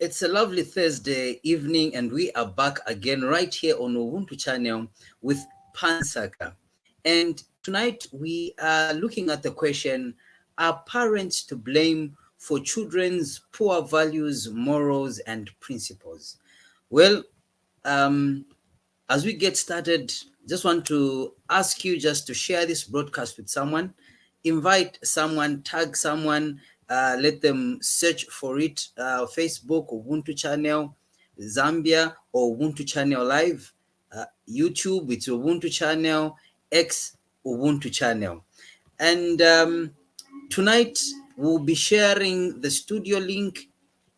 It's a lovely Thursday evening, and we are back again right here on Ubuntu channel with NSAKA. And tonight we are looking at the question, are parents to blame for children's poor values, morals, and principles? Well, as we get started, just want to ask you just to share this broadcast with someone, invite someone, tag someone, let them search for it, Facebook, Ubuntu channel, Zambia, or Ubuntu channel live, YouTube, it's Ubuntu channel, X, Ubuntu channel. And tonight we'll be sharing the studio link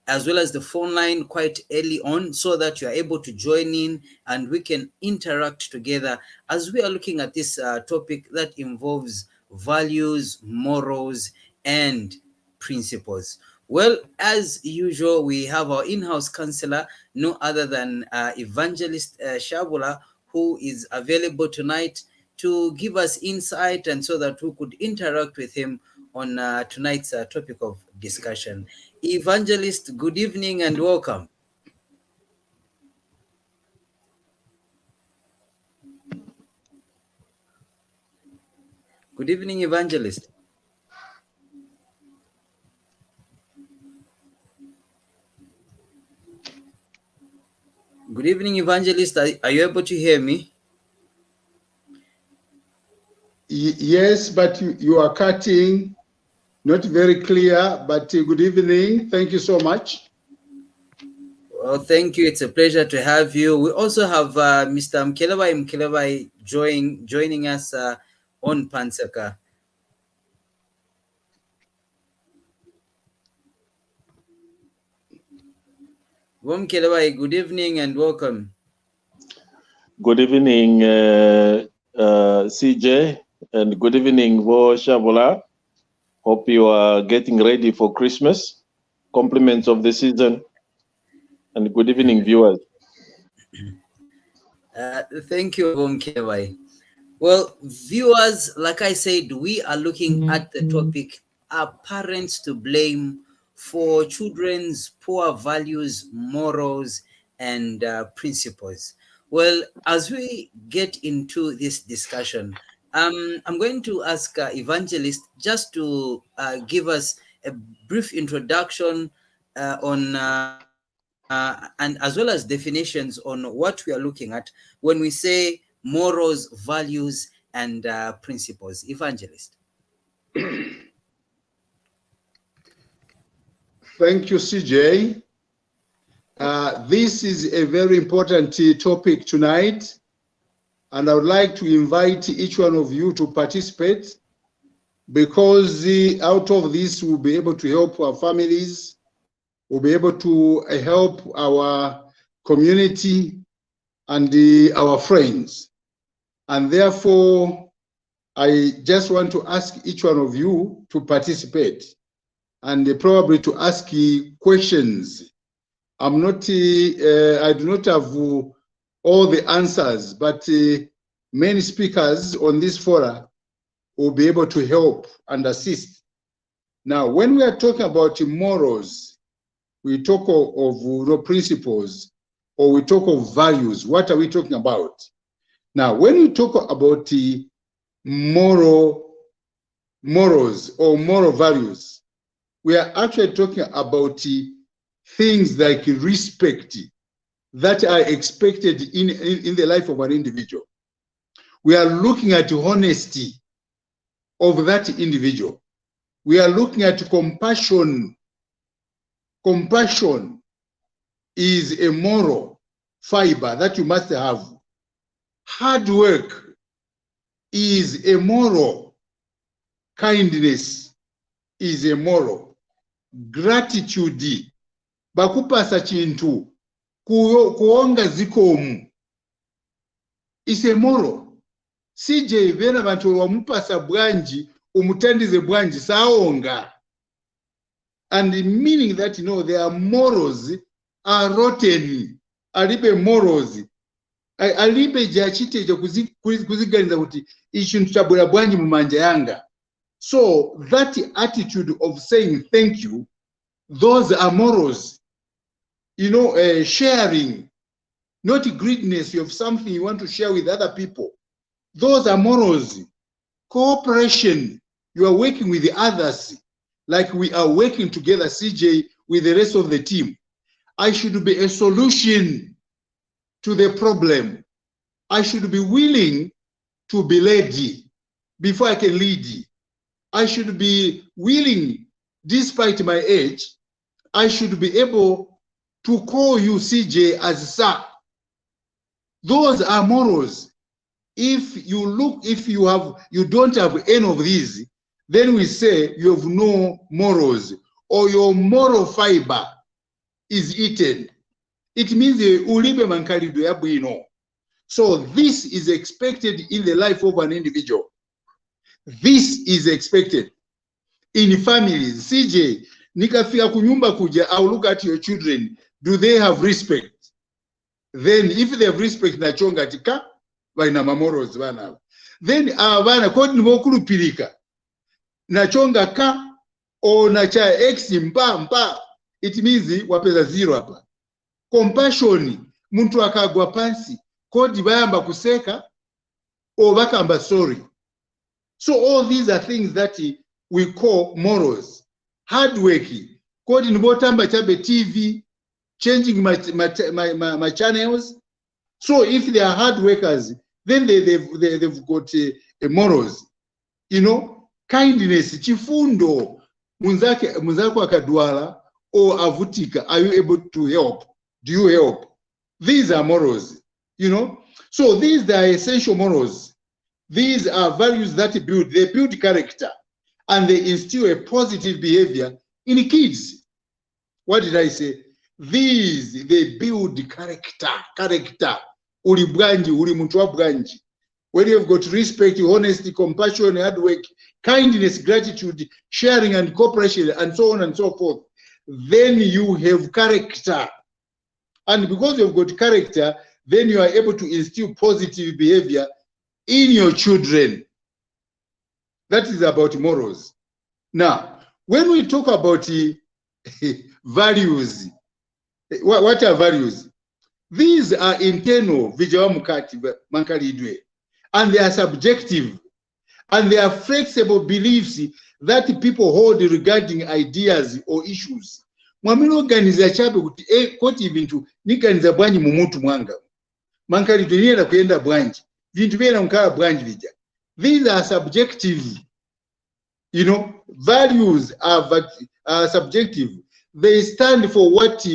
as well as the phone line quite early on so that you are able to join in and we can interact together as we are looking at this topic that involves values, morals, and principles. Well, as usual, we have our in-house counselor, no other than Evangelist Shaabula, who is available tonight to give us insight and so that we could interact with him on tonight's topic of discussion. Evangelist, good evening and welcome. Good evening, Evangelist. Good evening, Evangelist. Are you able to hear me? Yes, but you are cutting, not very clear, but good evening. Thank you so much. Well, thank you. It's a pleasure to have you. We also have Mr. Mkelebai joining us on NSAKA. Mkelebai, good evening and welcome. Good evening, CJ, and good evening, Shaabula. Hope you are getting ready for Christmas. Compliments of the season. And good evening, viewers. Thank you, Mkelebai. Well, viewers, like I said, we are looking at the topic, are parents to blame for children's poor values, morals, and principles? Well, as we get into this discussion, I'm going to ask Evangelist just to give us a brief introduction on and as well as definitions on what we are looking at when we say morals, values, and principles. Evangelist. Thank you, CJ. This is a very important topic tonight, and I would like to invite each one of you to participate because out of this we'll be able to help our families, we'll be able to help our community and our friends. And therefore, I just want to ask each one of you to participate and probably to ask questions. I do not have all the answers, but many speakers on this forum will be able to help and assist. Now, when we are talking about morals, we talk of principles, or we talk of values. What are we talking about? Now, when we talk about morals or moral values, we are actually talking about things like respect that are expected in the life of an individual. We are looking at honesty of that individual. We are looking at compassion. Compassion is a moral fiber that you must have. Hard work is a moral. Kindness is a moral. Gratitude, bakupasa chintu, kuonga zikomu, is a moral. CJ vena bantu wamupasa bwanji, umutandize bwanji saonga. And meaning that, their morals are rotten. Alibe morals. Alibe jachite kuziganiza kuti ishintu chabula bwanji mumanja yanga. So that attitude of saying thank you, those are morals. sharing, not greediness. You have something you want to share with other people. Those are morals. Cooperation, you are working with the others, like we are working together, CJ, with the rest of the team. I should be a solution to the problem. I should be willing to be led before I can lead. I should be willing, despite my age, I should be able to call you CJ as sir. Those are morals. If you don't have any of these, then we say you have no morals, or your moral fiber is eaten. It means ulibe mankalidwe ya bwino. So this is expected in the life of an individual. This is expected in families. CJ, nikafika kunyumba kuja, I'll look at your children. Do they have respect? Then if they have respect, na chonga tika, vaina morals vana. Then vana kodi nivokulupilika. Na chonga ka, o na cha X mpa. It means wapeza zero hapa. Compassion, muntu akagwa pansi, kodi bayamba kuseka, o bakamba sorry. So all these are things that we call morals. Hard working. Kodi nibotamba chabe TV, changing my channels. So if they are hard workers, then they've got morals. Kindness, chifundo, munzako akadwala, or avutika, are you able to help? Do you help? These are morals, So these are essential morals. These are values that they build character, and they instill a positive behavior in kids. What did I say? They build character. Uli bwanji, uli muntu wa bwanji. When you have got respect, honesty, compassion, hard work, kindness, gratitude, sharing and cooperation, and so on and so forth, then you have character. And because you've got character, then you are able to instill positive behavior in your children. That is about morals. Now, when we talk about values, what are values? These are internal, and they are subjective, and they are flexible beliefs that people hold regarding ideas or issues. Mwaminoganiza chabe koti vintu niganiza bwanji mumutu mwanga. Mankalidwe nienda kuyenda bwanji. Vintu vyena mkala bwanji vija. These are subjective. Values are subjective. They stand for what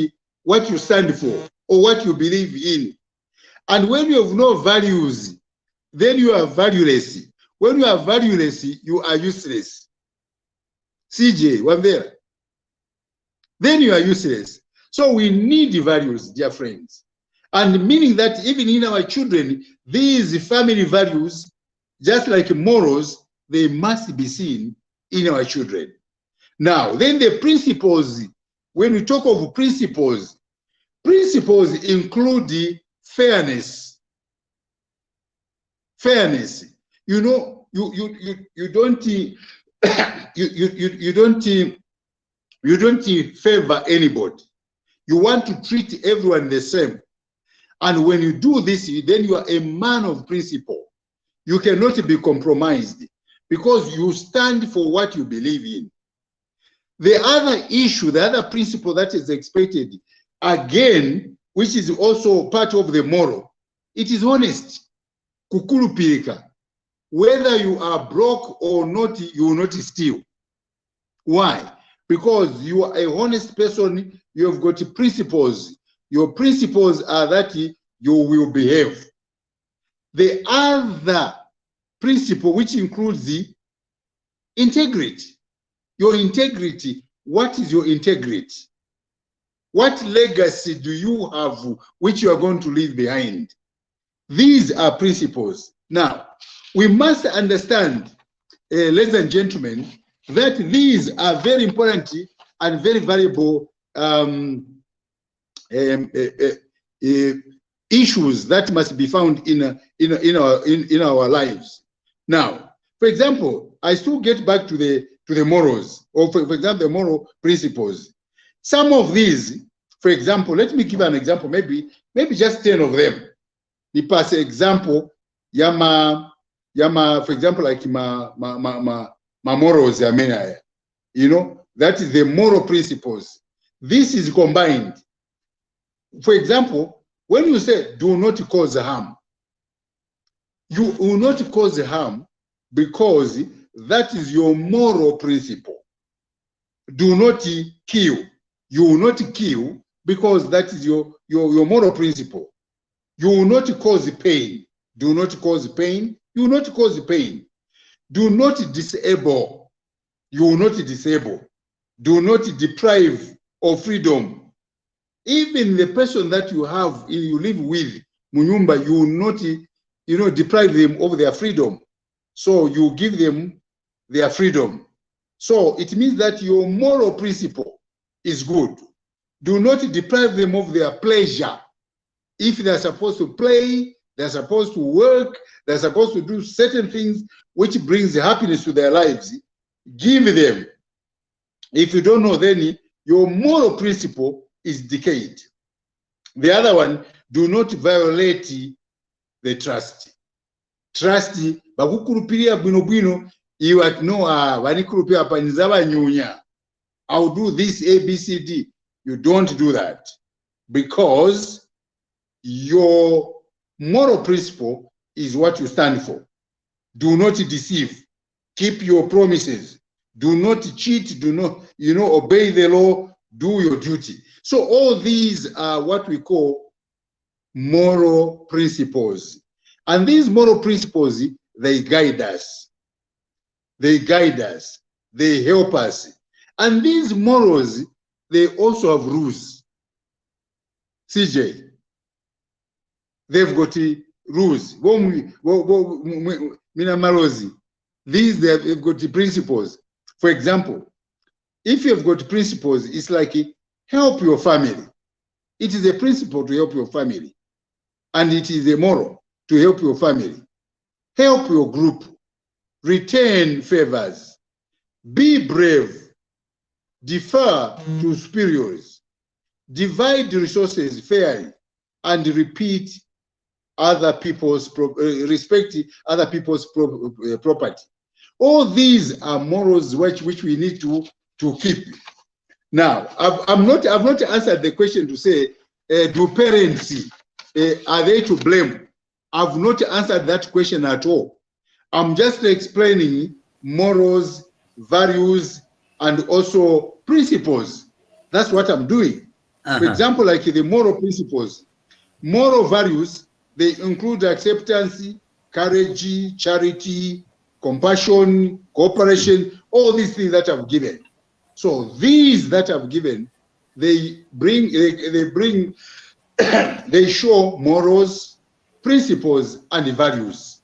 you stand for, or what you believe in. And when you have no values, then you are valueless. When you are valueless, you are useless. CJ, one there. Then you are useless. So we need values, dear friends. And meaning that even in our children, these family values, just like morals, they must be seen in our children. Now, then the principles, when we talk of principles include fairness. Fairness. You don't favor anybody. You want to treat everyone the same. And when you do this, then you are a man of principle. You cannot be compromised because you stand for what you believe in. The other issue, the other principle that is expected, again, which is also part of the moral, it is honest. Kukulupilika. Whether you are broke or not, you will not steal. Why? Because you are a honest person, you have got principles. Your principles are that you will behave. The other principle, which includes the integrity. Your integrity, what is your integrity? What legacy do you have which you are going to leave behind? These are principles. Now, we must understand, ladies and gentlemen, that these are very important and very valuable issues that must be found in our lives. Now, for example, I still get back to the morals, or for example, the moral principles. Some of these, For example, let me give an example, maybe just 10 of them. The past example, yama, for example, like ma morals, you know, that is the moral principles. This is combined. For example, when you say do not cause harm, you will not cause harm because that is your moral principle. Do not kill. You will not kill because that is your moral principle. You will not cause pain. Do not cause pain. You will not cause pain. Do not disable. You will not disable. Do not deprive of freedom. Even the person that you live with, Munyumba, you will not, you know, deprive them of their freedom. So you give them their freedom. So it means that your moral principle is good. Do not deprive them of their pleasure. If they're supposed to play, they're supposed to work, they're supposed to do certain things which brings happiness to their lives, give them. If you don't know, then your moral principle is decayed. The other one, do not violate the trust. Trust, bakukurupiria bwino you know, vanikurupia panizava nyunya. I'll do this A, B, C, D. You don't do that because your moral principle is what you stand for. Do not deceive. Keep your promises. Do not cheat. Do not, you know, obey the law. Do your duty. So all these are what we call moral principles. And these moral principles, they guide us. They guide us. They help us. And these morals, they also have rules. CJ, they've got rules. These, they've got principles. For example, if you've got principles, it's like help your family. It is a principle to help your family. And it is a moral to help your family. Help your group. Return favors. Be brave. Defer to superiors. Divide resources fairly. And repeat other people's respect other people's property. All these are morals which we need to keep. Now, I've not answered the question to say, do parents are they to blame? I've not answered that question at all. I'm just explaining morals, values, and also principles. That's what I'm doing. For example, like the moral principles, moral values, they include acceptance, courage, charity, compassion, cooperation, all these things that I've given. So these that I've given, they show morals, principles, and values.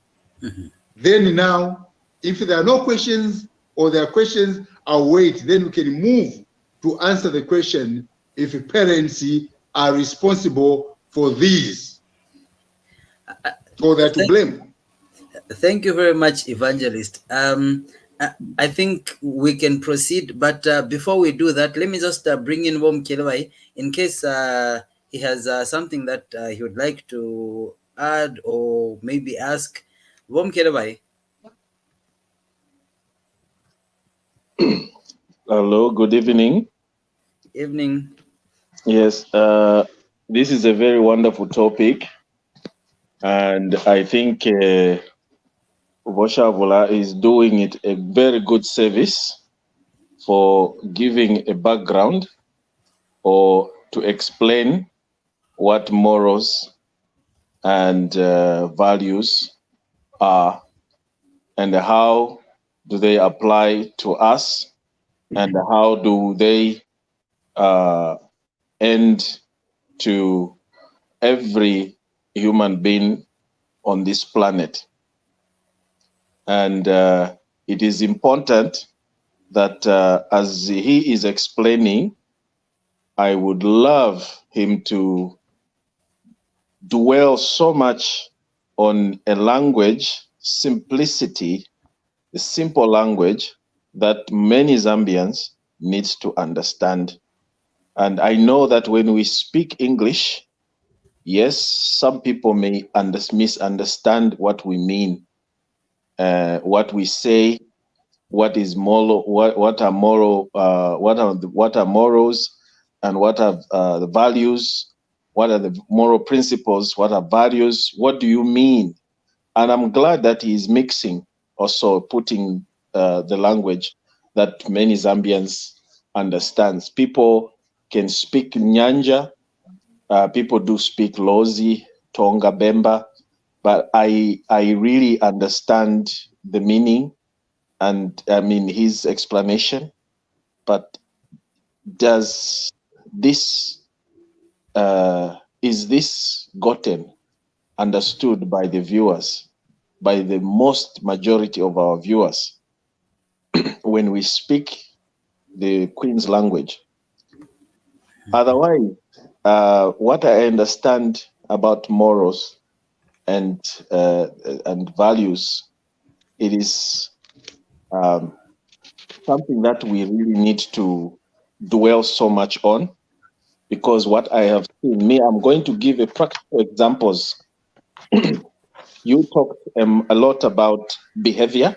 Then now, if there are no questions or there are questions, I'll wait. Then we can move to answer the question if parents are responsible for these, or they're to blame. Thank you very much, Evangelist. I think we can proceed, but before we do that, let me just bring in Wom Kelewai in case he has something that he would like to add or maybe ask. Wom Kelewai. Hello, good evening. Evening. Yes, this is a very wonderful topic, and I think Shaabula is doing it a very good service for giving a background or to explain what morals and values are and how do they apply to us and how do they end to every human being on this planet. And it is important that as he is explaining, I would love him to dwell so much on a language, simplicity, a simple language that many Zambians need to understand And I know that when we speak English, yes, some people may misunderstand what we mean, what we say, what is moral, what are moral, what are morals, and what are the values, what are the moral principles, what are values, what do you mean? And I'm glad that he's mixing, also putting the language that many Zambians understands. People can speak Nyanja, people do speak Lozi, Tonga, Bemba, but I really understand the meaning and I mean his explanation. But does this is this gotten understood by the viewers, by the most majority of our viewers, when we speak the Queen's language? Otherwise, what I understand about morals and values, it is something that we really need to dwell so much on, because what I have seen, I'm going to give a practical examples. You talked a lot about behavior,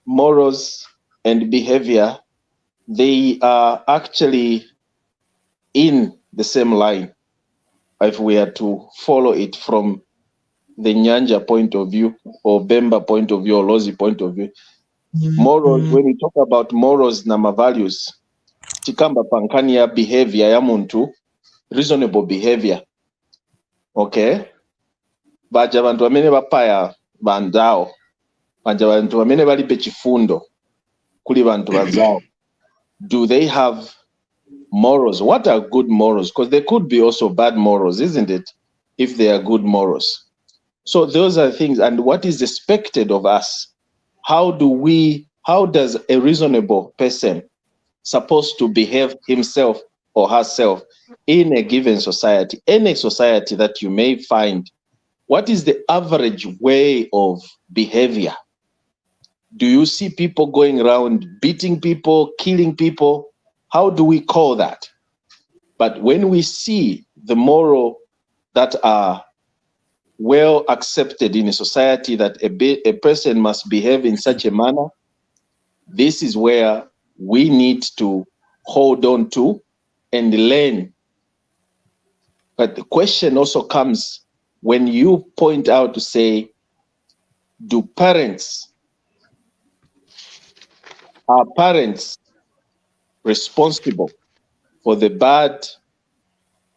morals and behavior. They are actually in the same line if we are to follow it from the Nyanja point of view or Bemba point of view or Lozi point of view. Morals, when we talk about morals na values, chikamba pankania behavior ya muntu, reasonable behavior. Okay? Baja bantu bamene bapaya bandao. Baja bantu bamene bali bechifundo kuli bantu bazao. Do they have morals? What are good morals? Because there could be also bad morals, isn't it? If they are good morals. So those are things. And what is expected of us? How does a reasonable person supposed to behave himself or herself in a given society, any society that you may find? What is the average way of behavior? Do you see people going around beating people, killing people? How do we call that? But when we see the moral that are well accepted in a society, that a person must behave in such a manner, this is where we need to hold on to and learn. But the question also comes when you point out to say, are parents responsible for the bad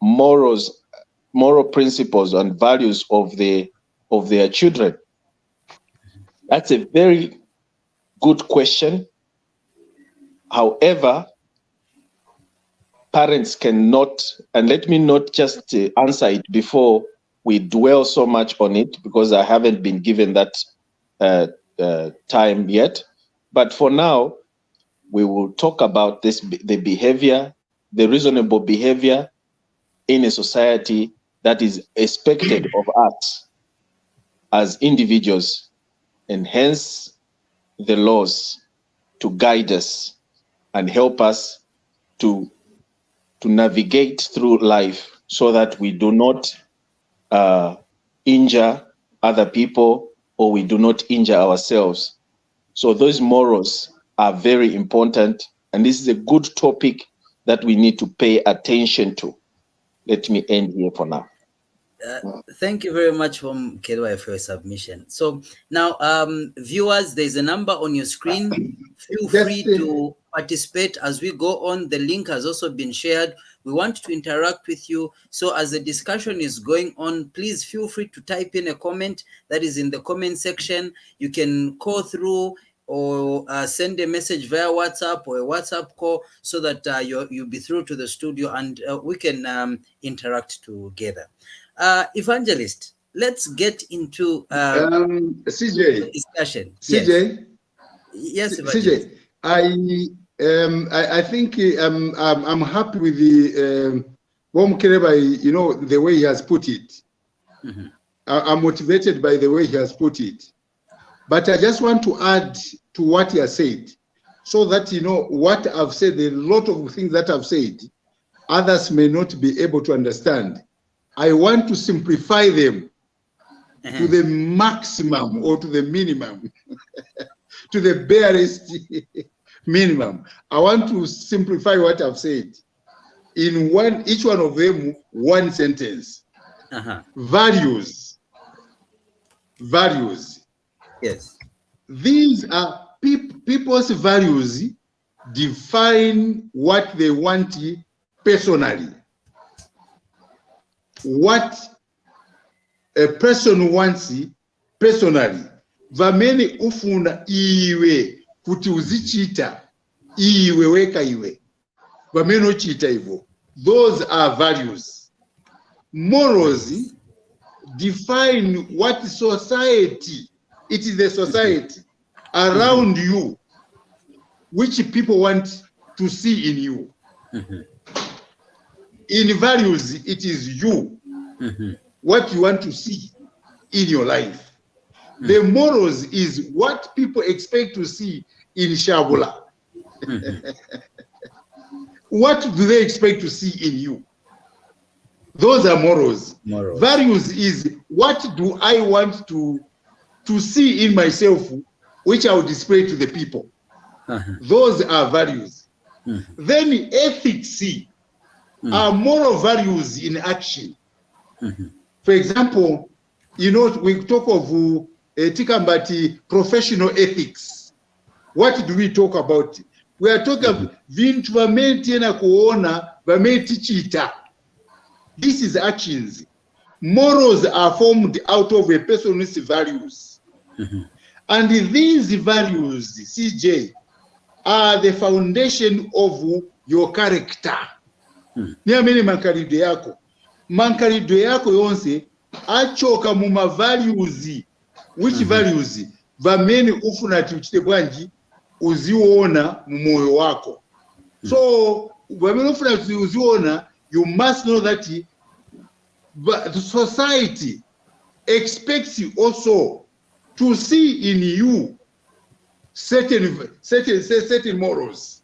moral principles and values of their children? That's a very good question. However, parents cannot, and let me not just answer it before we dwell so much on it, because I haven't been given that time yet. But for now, we will talk about the behavior, the reasonable behavior in a society that is expected of us as individuals, and hence the laws to guide us and help us to navigate through life so that we do not injure other people or we do not injure ourselves. So those morals are very important, and this is a good topic that we need to pay attention to. Let me end here for now. Thank you very much, Kedwa, for your submission. So now, viewers, there's a number on your screen. Feel free to participate as we go on. The link has also been shared. We want to interact with you. So as the discussion is going on, please feel free to type in a comment that is in the comment section. You can call through or send a message via WhatsApp or a WhatsApp call so that you'll be through to the studio and we can interact together. Evangelist, let's get into CJ discussion. CJ, yes, Evangelist. CJ, I think I'm happy with the the way he has put it. Mm-hmm. I'm motivated by the way he has put it. But I just want to add to what he has said, so that what I've said, a lot of things that I've said, others may not be able to understand. I want to simplify them to the maximum or to the minimum, to the barest minimum. I want to simplify what I've said in each one of them, one sentence. Values. Yes. These are people's values define what they want personally. What a person wants personally. Vamene ufuna iwe kuti uzichita iwe weka iwe. Vamene uchita ivo. Those are values. Morals define what society, it is the society around you, which people want to see in you. In values, it is you, what you want to see in your life. The morals is what people expect to see in Shaabula. What do they expect to see in you? Those are morals. Values is what do I want to see in myself, which I will display to the people. Those are values. Then ethics are moral values in action. For example, you know, we talk of tikambati professional ethics. What do we talk about? We are talking about vintu vameti na kuona vameti chita. This is actions. Morals are formed out of a person's values. And these values, CJ, are the foundation of your character. Niamini mankarido yako. Mankarido yako yonse achoka muma values. Which values? Vameni ufuna tiuchite bwanji uziona mumoyo wako. So, vameni ufuna uziona, you must know that the society expects you also to see in you certain morals.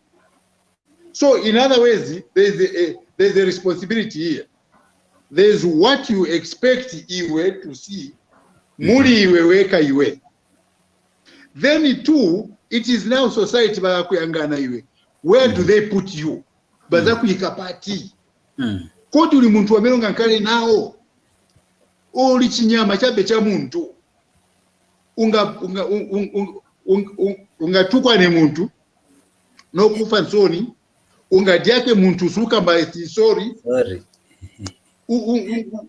So, in other words, there's a responsibility here. There's what you expect iwe to see. Muri iwe weka iwe. Then too, it is now society bakuyangana iwe. Where do they put you? Bazakuyikapati. Kodi uli muntu wamenonga nkale nao. Oli chinyama chabe cha muntu. Ungatukwa ne muntu. No kufa nsoni. Ungadiake muntu suka mba sorry.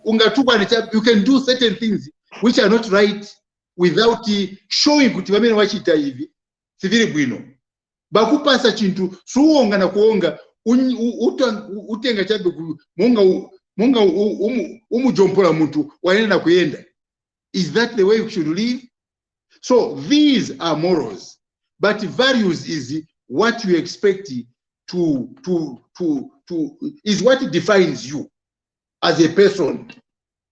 Ungatukwa ne chabe. You can do certain things which are not right without showing kuti vamene wachita hivi. Siviri bwino. Bakupasa chintu suonga na kuonga. Utenga chabe munga umujompola muntu wanenda kuyenda. Is that the way you should live? So these are morals, but values is what you expect is what defines you as a person.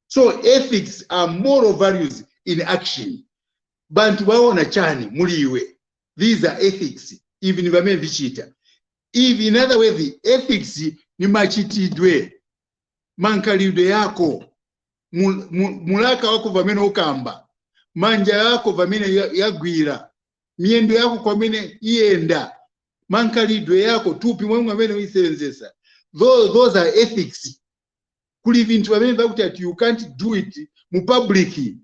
So ethics are moral values in action. Bantu baona chani muliwe. These are ethics, even vame vichita. If in other way, the ethics ni machitidwe, mankalidwe yako, mulaka wako vamene ukamba, manja yako vamene yagwira, miendo yako kwa mene ienda, mankalidwe yako tupi mwengu vamene uisenzesa. Those are ethics. Kuli vintu vamene vakuti you can't do it mu public.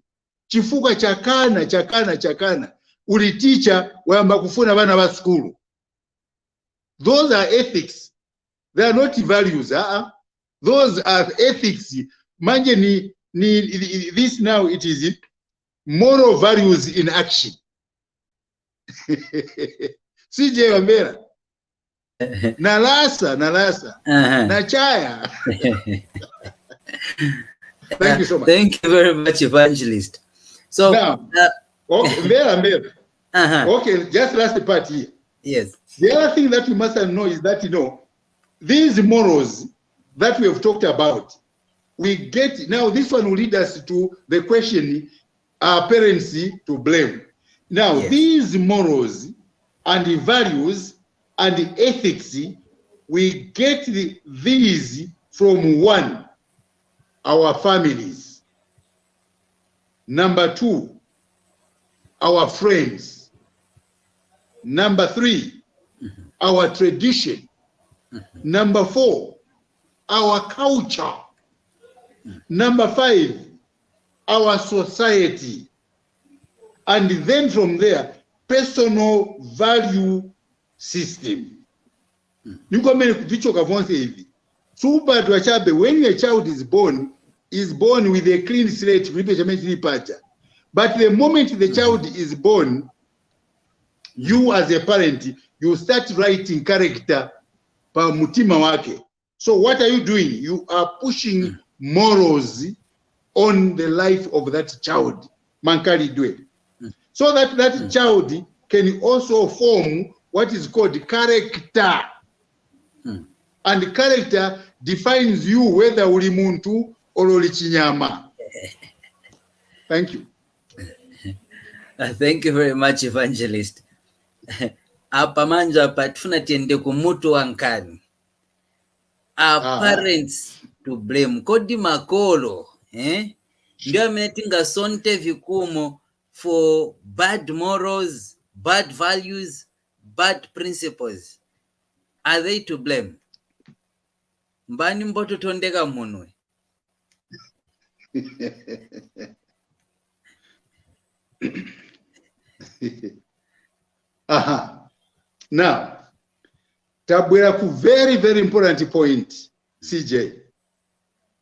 Chifuka chakana. Uli teacher wayamba kufuna vana va school. Those are ethics. They are not values. Those are ethics. Manje this now it is moral values in action. CJ Wambera. Nalasa. Nachaya. Thank you so much. Thank you very much, Evangelist. So now, okay, okay, just last part here. Yes. The other thing that we must know is that, these morals that we have talked about, we get, now this one will lead us to the question, are parents to blame? Now, yes. These morals and the values and the ethics, we get these from one, our families. Number two, our friends. Number three, our tradition. Number four, our culture. Number five, our society. And then from there, personal value system. When a child is born with a clean slate. But the moment the child is born, you as a parent, you start writing character pa mutima wake. So what are you doing? You are pushing morals on the life of that child. Mankali do it. So that that child can also form what is called character. And character defines you whether uli muntu or uli chinyama. Thank you. Thank you very much, Evangelist. Apa manja patfuna tiende kumutu wankani. Our parents to blame. Kodi makolo, ndio ametinga sonte vikumo for bad morals, bad values, bad principles. Are they to blame? Mbani mboto tondeka munwe. Now, tabwera ku very, very important point, CJ.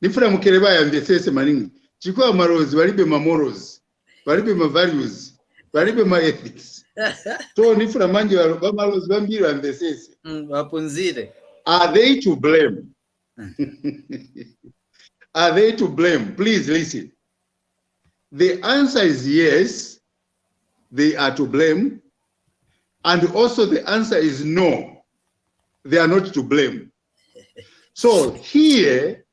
Nifuna mukeleba ya mbesese maningi. Chikuwa marozi, walibe ma morals, walibe ma values, walibe ma ethics. So nifuna manji wa marozi, wambiri wa mbesese. Wapunzire. Are they to blame? Are they to blame? Please listen. The answer is yes, they are to blame. And also the answer is no, they are not to blame. So here,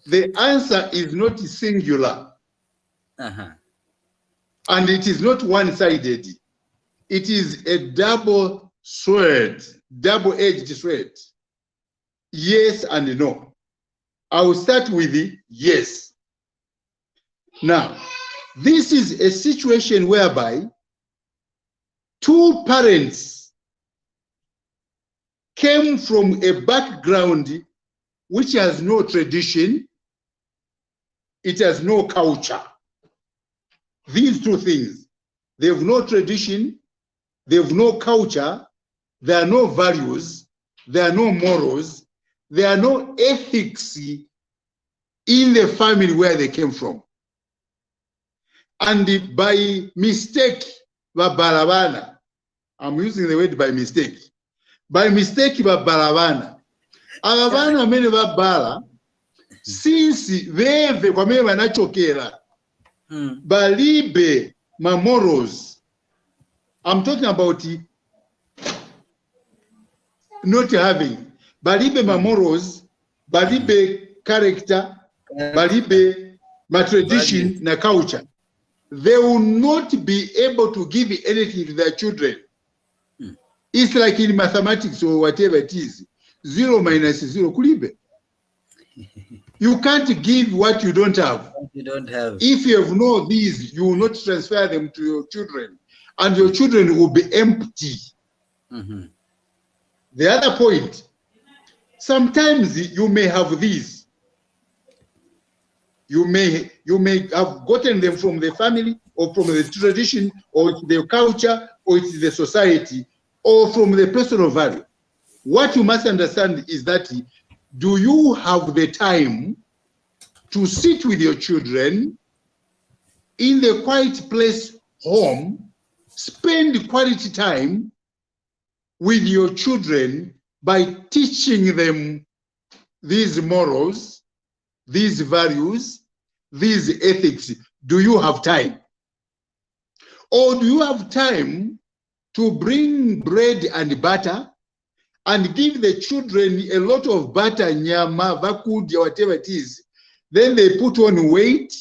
the answer is not singular. And it is not one-sided. It is a double sword, double-edged sword. Yes and no. I will start with the yes. Now, this is a situation whereby two parents came from a background which has no tradition, it has no culture. These two things, they have no tradition, they have no culture, there are no values, there are no morals, there are no ethics in the family where they came from. And by mistake, babalabana, I'm using the word by mistake. By mistake, babalabana. Ababana mene babala, since veve kwa mene wanachokera, balibe ma morals. I'm talking about not having. Balibe ma morals, balibe character, balibe ma tradition na culture. They will not be able to give anything to their children. It's like in mathematics or whatever it is. 0 minus 0, kulibe. You can't give what you don't have. You don't have. If you have no these, you will not transfer them to your children. And your children will be empty. The other point, sometimes you may have these. You may have gotten them from the family or from the tradition or the culture or it's the society or from the personal value. What you must understand is that do you have the time to sit with your children in the quiet place home, spend quality time with your children by teaching them these morals, these values, these ethics? Do you have time? Or do you have time to bring bread and butter and give the children a lot of butter, nyama, vakudi, whatever it is? Then they put on weight,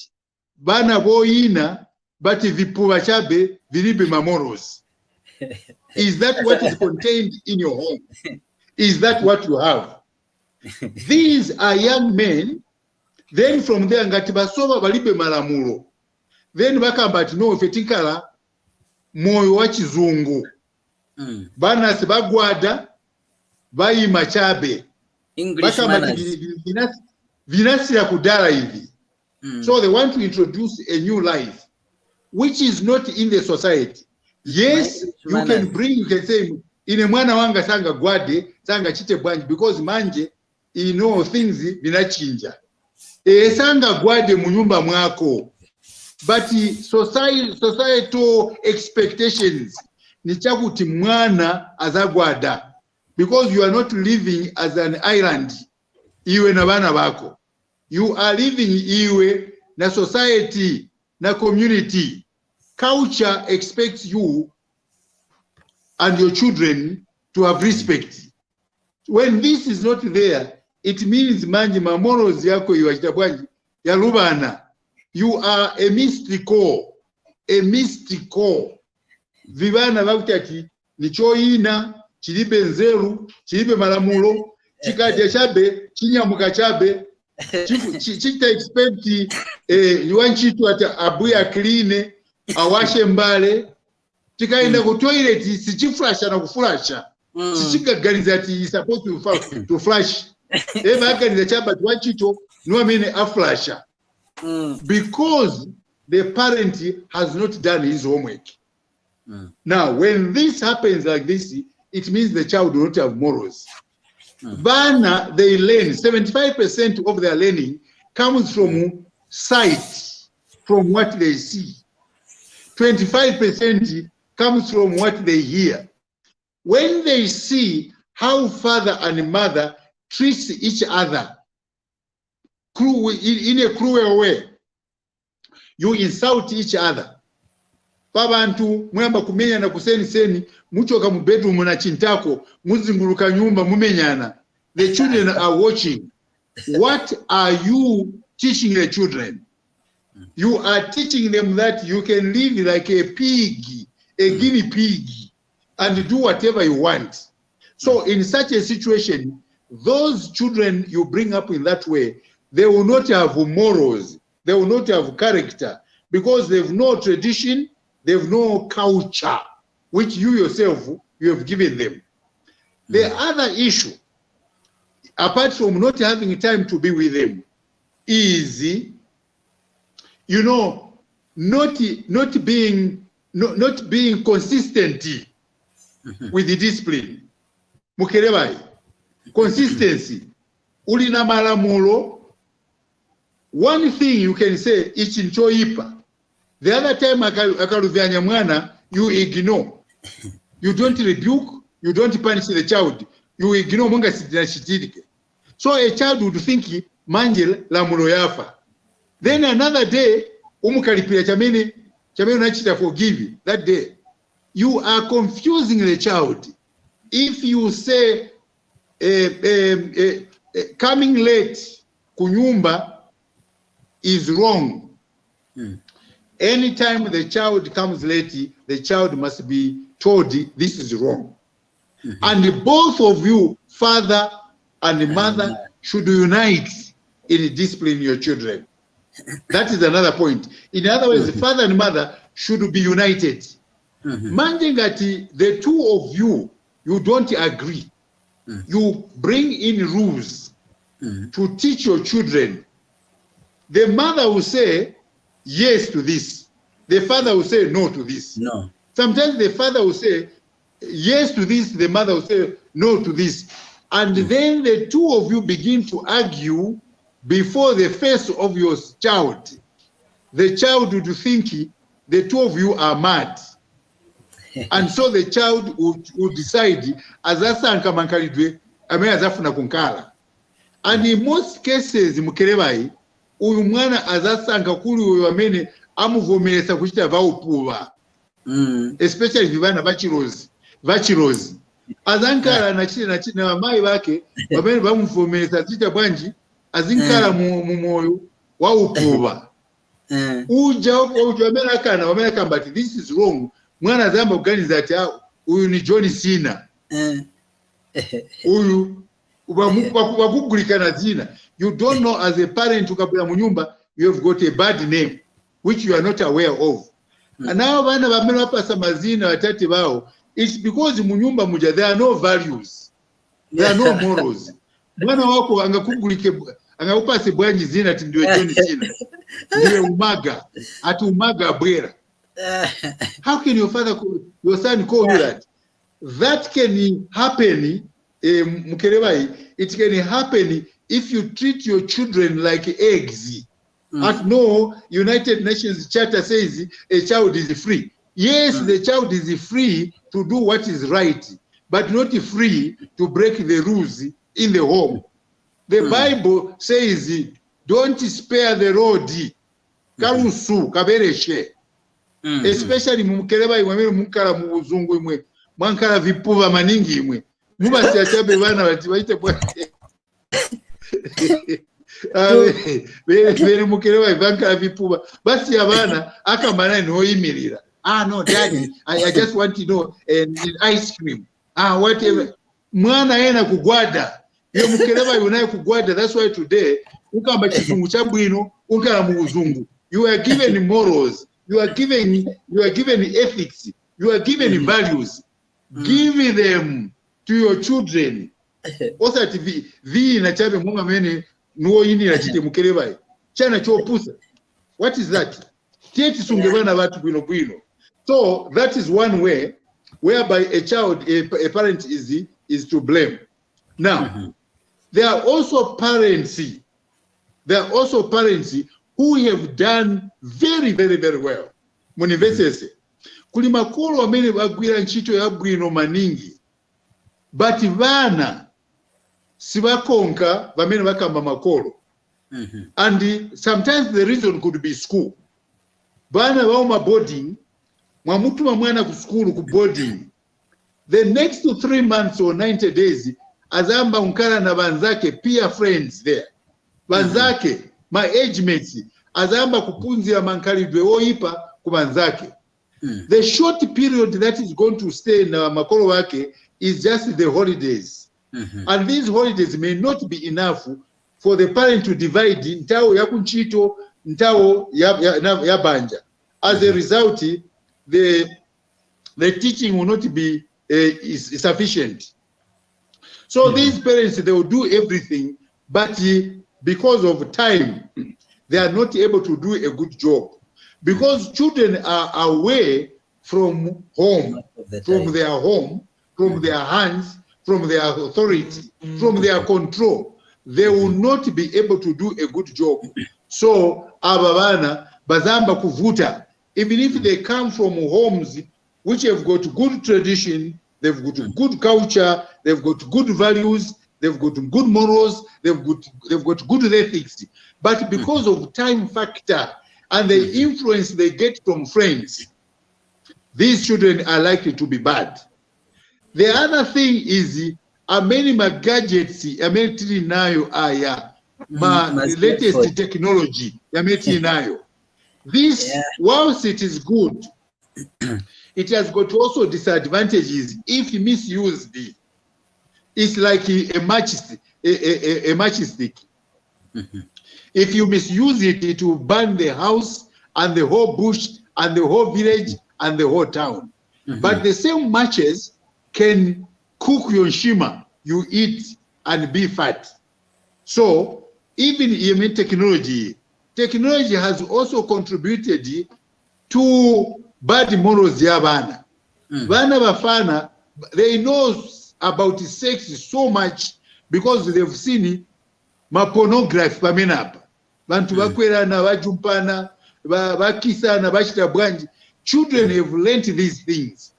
bana boina, but vipuva chabe, vilibe ma morals. Is that what is contained in your home? Is that what you have? These are young men. Then from there ngati basoba balibe malamulo. Then bakamba ati no fetinkala moyo wa chizungu. Bana sibagwada bayima chabe. English manners. Vinasi ya kudala hivi. So they want to introduce a new life which is not in the society. Yes, you can bring, you can say ine mwana wanga sanga gwade sanga chite bwanji because manje things vinachinja. Sanga gwade munyumba mwako. But societal expectations ni chakuti mwana azagwada because you are not living as an island iwe na bana bako. You are living iwe na society na community. Culture expects you and your children to have respect. When this is not there, it means manje morals yako iwachitabwanji ya lubana. You are a mystical. Vivana bakutati nichoina chilibe nzeru chilibe malamulo chikaje chabe chinyamuka chabe chita expect niwanchitu ati abuya clean awashe mbale chikaenda ku toilet sichiflasha na kuflasha sichikagaliza ati supposed to flash bagaliza chaba wanchito niwamene aflasha because the parent has not done his homework. Now when this happens like this, it means the child will not have morals. Bana, they learn 75% of their learning comes from sight, from what they see. 25% comes from what they hear. When they see how father and mother treats each other in a cruel way, you insult each other. Babantu mwamba kumenya na kuseni muchoka mu bedroom na chintako muzinguluka nyumba mumenyana. The children are watching. What are you teaching the children? You are teaching them that you can live like a pig, a guinea pig, and do whatever you want. So in such a situation, those children you bring up in that way, they will not have morals, they will not have character, because they have no tradition, they have no culture, which you yourself, you have given them. The other issue, apart from not having time to be with them, is, not being consistent with the discipline. Mukerebai, consistency. Ulina malamulo. One thing you can say, ichinchoipa. The other time akaluvyanya mwana, you ignore. You don't rebuke, you don't punish the child. You ignore munga sitinashitike. So a child would think manje la mulo yafa. Then another day, umukalipia chamene unachita forgive that day. You are confusing the child. If you say coming late kunyumba is wrong. Anytime the child comes late, the child must be told this is wrong. And both of you, father and mother, should unite in disciplining your children. That is another point. In other words, father and mother should be united. Manjengati, the two of you, you don't agree. You bring in rules to teach your children. The mother will say yes to this. The father will say no to this. No. Sometimes the father will say yes to this, the mother will say no to this. And then the two of you begin to argue before the face of your child. The child would think the two of you are mad. And so the child would decide, azasanka mankalidwe, azafuna kunkala. And in most cases, mukerebai, uyu mwana azasanka kuli uyu wamene amuvomelesa kuchita vaupuva. Especially vivana vachirozi. Azankala na wamai wake, wamene vamuvomelesa kuchita bwanji, azinkala mumoyo waupuva. Uja wamene akambati, this is wrong. Mwana zamba kuganiza ati uyu ni John Cena. Uyu wakugulikana zina. You don't know as a parent ukabula munyumba, you have got a bad name which you are not aware of. And now bana bameno apasa mazina watati bao, it's because munyumba muja there are no values. There are no morals. Mwana wako angakugulike angakupase bwanji zina ati ndiwe John Cena. Ndiwe Umaga. Ati Umaga Abwera. How can your son call you that? That can happen, it can happen if you treat your children like eggs. At no United Nations Charter says a child is free. Yes, the child is free to do what is right, but not free to break the rules in the home. The Bible says, don't spare the rod. Karusu, kabereshe. Especially mukeleba imwe mukala mu buzungu imwe. Mwankala vipuva maningi imwe. Muba siachabe bana baite bwa. Vere mukeleba ivankala vipuva. Basi abana akamana no yimirira. No, daddy, I just want to know an ice cream. Whatever. Mwana yena kugwada. Yo mukeleba yunaye kugwada. That's why today ukamba chizungu cha bwino unkala mu buzungu. You are given morals. You are given ethics. You are given values. Give them to your children. Also, vi na chabe munga mene nuo yini na chite mukeleba. Chana chopusa. What is that? Tieti sungebana watu bwino. So that is one way whereby a child, a parent is to blame. Now, there are also parents. Who have done very, very, very well. Munivesese. Kuli makolo wamene bagwira nchito ya bwino maningi. But vana sibakonka vamene bakamba makolo. And sometimes the reason could be school. Bana wauma boarding, mwamutuma mwana ku school ku boarding. The next 3 months or 90 days, azamba unkala na banzake, peer friends there. Banzake, my age mates, azamba kupunzira mankalidwe oipa kubanzake. The short period that is going to stay na makolo wake is just the holidays. And these holidays may not be enough for the parent to divide ntao ya kunchito, ntao ya banja. As a result, the teaching will not be sufficient. So these parents, they will do everything, but because of time, they are not able to do a good job. Because children are away from home, from their home, from their hands, from their authority, from their control. They will not be able to do a good job. So, ababana, bazamba kuvuta, even if they come from homes which have got good tradition, they've got good culture, they've got good values, they've got good morals, they've got good ethics. But because of time factor and the influence they get from friends, these children are likely to be bad. The other thing is, many gadgets, yametiri nayo aya, latest technology, yametiri nayo. This, whilst it is good, it has got also disadvantages if misused. It's like a matchstick. If you misuse it, it will burn the house and the whole bush and the whole village and the whole town. But the same matches can cook your shima, you eat and be fat. So even in technology has also contributed to bad morals ya bana. Bana bafana, they know about sex so much because they've seen pornography pamenapa. Bantu bakwelana bajumpana bakisana bachita bwanji. Children have learned these things.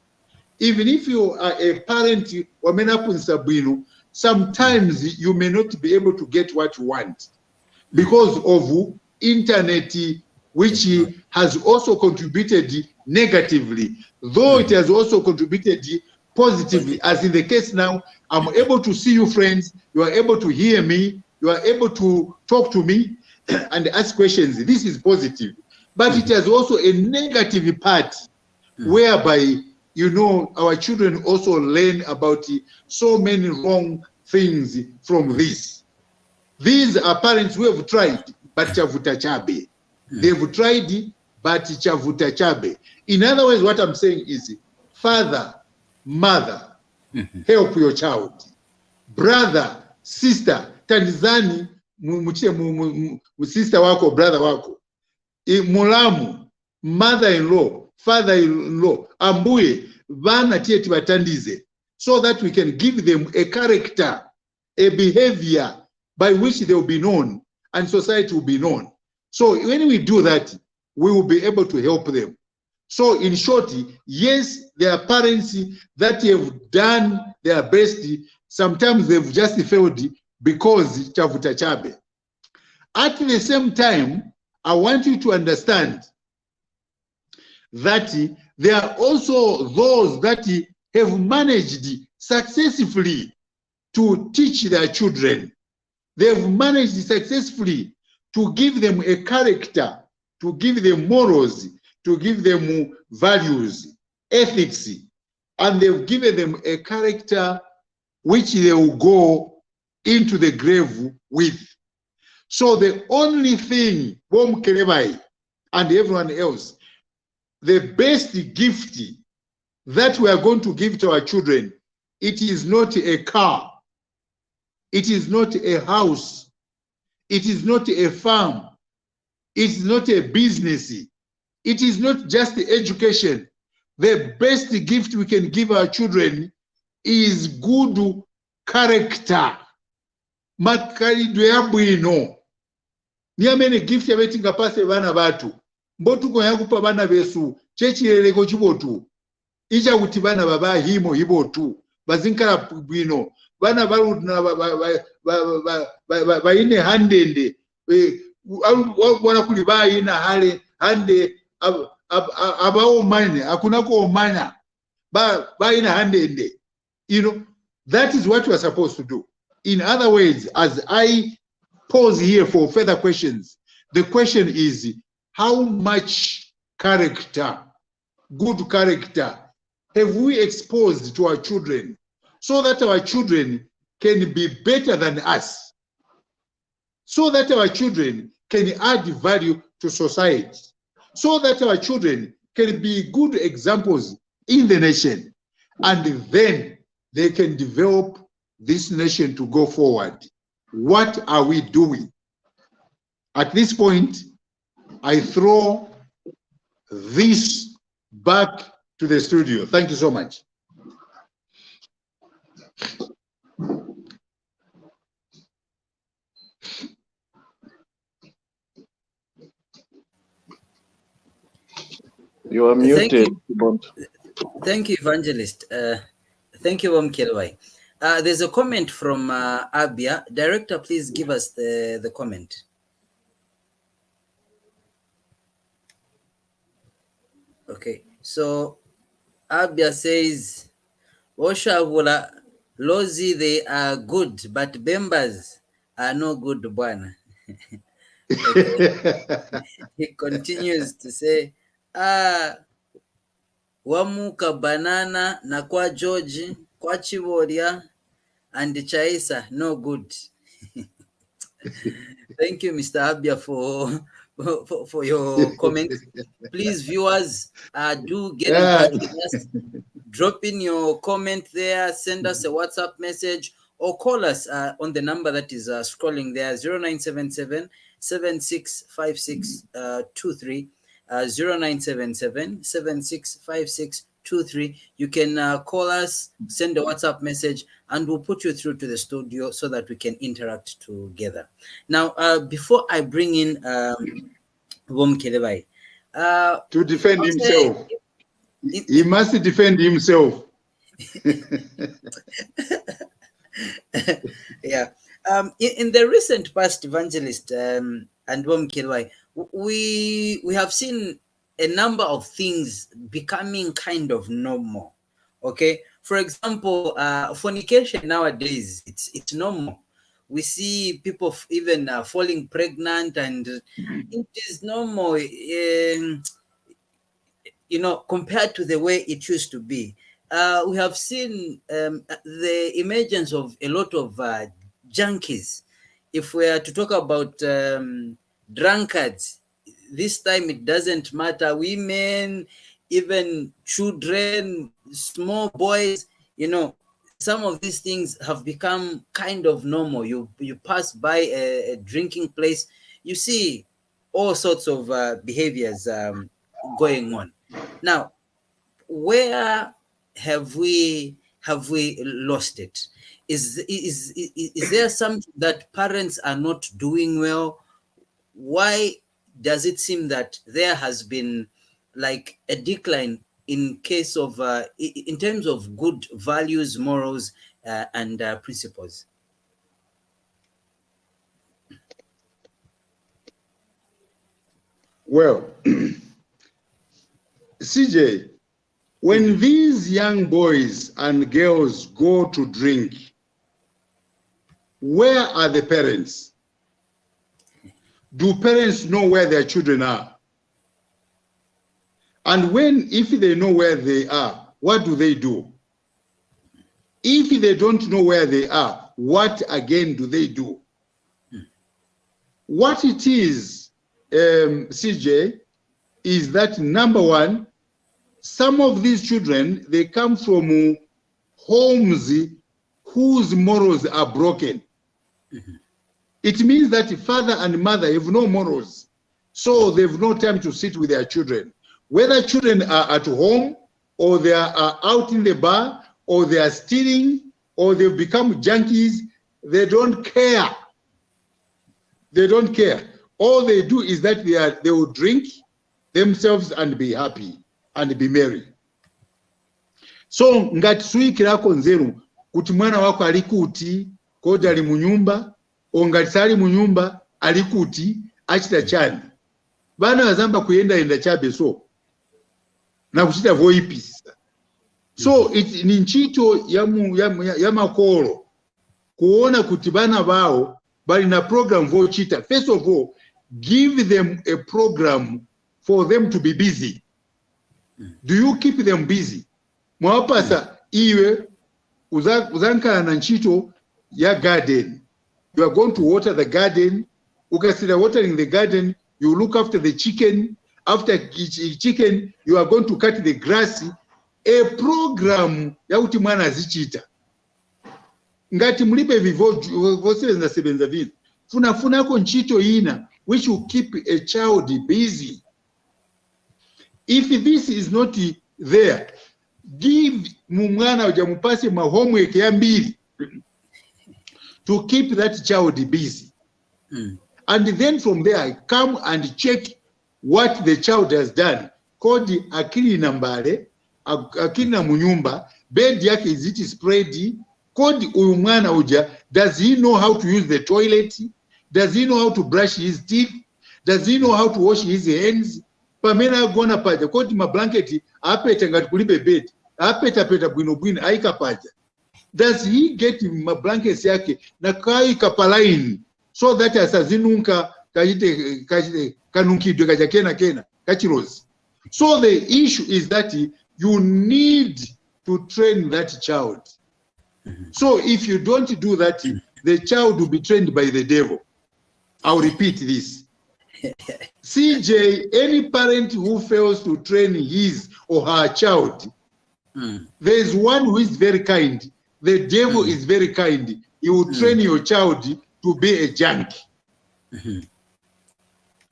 Even if you are a parent wamenapunsa bwino, sometimes you may not be able to get what you want because of internet, which has also contributed negatively, though it has also contributed positively. As in the case now, I'm able to see you friends, you are able to hear me, you are able to talk to me and ask questions. This is positive. But it has also a negative part whereby you know, our children also learn about so many wrong things from this. These are parents who have tried, but chavuta chabe. They've tried, but chavuta chabe. In other words, what I'm saying is, father, mother, help your child. Brother, sister, tandizani sister wako, brother wako. Mulamu, mother-in-law, father-in-law, ambuye, vana tieti batandize, so that we can give them a character, a behavior by which they will be known and society will be known. So when we do that, we will be able to help them. So in short, yes, there are parents that have done their best. Sometimes they've just failed because chavuta chabe. At the same time, I want you to understand that there are also those that have managed successfully to teach their children. They have managed successfully to give them a character, to give them morals, to give them values, ethics, and they've given them a character which they will go into the grave with. So the only thing, Bom Kerebai and everyone else, the best gift that we are going to give to our children, it is not a car, it is not a house, it is not a farm, it is not a business, it is not just education. The best gift we can give our children is good character. Makhalidwe yabwino. Niamene gift yabetinga pase bana batu. Mbotuko yakupa bana besu chechileleko chibotu. Icha kuti bana baba himo hibotu. Bazinkala bwino. Bana baludna baine handende. Wana kuli baina hale hande abao mane akunako omana baina handende. You know, that is what we are supposed to do. In other words, as I pause here for further questions, the question is, how much character, good character, have we exposed to our children so that our children can be better than us, so that our children can add value to society, so that our children can be good examples in the nation, and then they can develop this nation to go forward. What are we doing? At this point, I throw this back to the studio. Thank you so much. You are muted. Thank you, Evangelist. Thank you, Kelwai. There's a comment from Abia. Director, please give us the comment. Okay, so Abia says, Shaabula, Lozi, they are good, but Bembas are no good, Bwana. He continues to say, Wamuka banana na kwa George, kwa Chivoria, and Chaisa, no good. Thank you, Mr. Abia, for your comment. Please, viewers, do get in touch with us. Drop in your comment there, send us a WhatsApp message, or call us on the number that is scrolling there, 0977 765623, 0977 765623. You can call us, send a WhatsApp message, and we'll put you through to the studio so that we can interact together. Now, before I bring in Vom Kelebai, to defend himself, he must defend himself. Yeah. In the recent past, Evangelist and Vom Kelebai, we have seen a number of things becoming kind of normal. Okay, for example, fornication nowadays, it's normal. We see people even falling pregnant, and it is normal. compared to the way it used to be. We have seen the emergence of a lot of junkies. If we are to talk about drunkards, this time it doesn't matter. Women, even children, small boys, some of these things have become kind of normal. You pass by a drinking place, you see all sorts of behaviors going on. Now, where have we lost it? Is there something that parents are not doing well? Why does it seem that there has been like a decline in case of in terms of good values, morals, and principles? Well, CJ, when these young boys and girls go to drink, where are the parents? Do parents know where their children are? And if they know where they are, what do they do? If they don't know where they are, what again do they do? What it is, CJ, is that number one, some of these children, they come from homes whose morals are broken. It means that father and mother have no morals, so they have no time to sit with their children. Whether children are at home, or they are out in the bar, or they are stealing, or they've become junkies, they don't care. They don't care. All they do is that they will drink themselves and be happy and be merry. So ngati suyikirako nzeru kuti mwana wako ali kuti kodi ali munyumba, ngati sali munyumba ali kuti achita chani. Bana bazamba kuyenda chabe so na kuchita voipisa. So ni ntchito ya makolo kuona kuti bana bao bali na program vochita. First of all, give them a program for them to be busy. Do you keep them busy? Mwapasa iwe uzankana na ntchito ya garden. You are going to water the garden. Ukasira watering the garden, you look after the chicken. After chicken, you are going to cut the grass. A program ya kuti mwana azichita. Ngati mlipe vivo sebenza vile. Funako ntchito ina which will keep a child busy. If this is not there, give mwana ujamupasi ma homework ya mbili to keep that child busy. And then from there, come and check what the child has done. Kodi akili nambale, akili na munyumba, bed yake is it spread? Kodi uyu mwana uja, does he know how to use the toilet? Does he know how to brush his teeth? Does he know how to wash his hands? Pamena gona paja, kodi ma blanketi, apeta ngati kulibe bed, apeta bwino aika paja. Does he get ma blankets yake na kai kapalaini so that asazinunka kajite kanunkidwe kena kachirozi. So the issue is that you need to train that child. So if you don't do that, the child will be trained by the devil. I'll repeat this. CJ, any parent who fails to train his or her child, there is one who is very kind. The devil is very kind. He will train your child to be a junkie.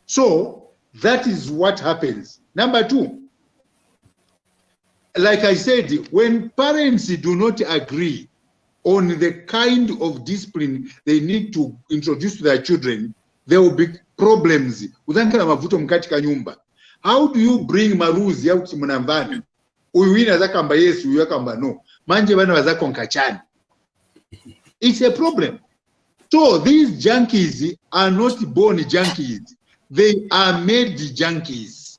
So that is what happens. Number two, like I said, when parents do not agree on the kind of discipline they need to introduce to their children, there will be problems. Uzankala mavuto mkati kanyumba. How do you bring maruzi ya uti mnambani? Uyuina zakamba yesu, uyakamba no. Manje bana wazako nkachani. It's a problem. So these junkies are not born junkies. They are made junkies.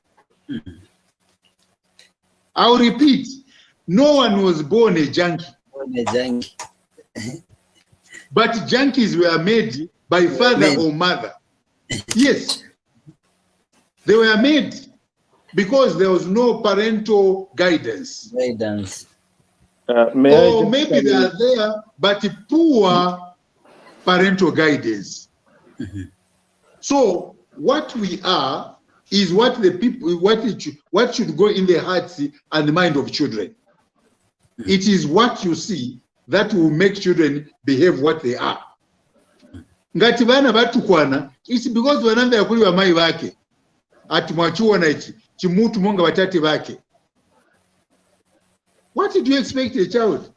I'll repeat. No one was born a junkie. But junkies were made by father or mother. Yes. They were made. because there was no parental guidance. Or maybe they are there, but poor parental guidance. So what we are is what the people, what should go in the hearts and the mind of children. It is what you see that will make children behave what they are. Ngati bana batukwana, it's because wananda yakuli wa mai wake. Ati mwachuona ichi, chimutu monga watate wake. What did you expect a child?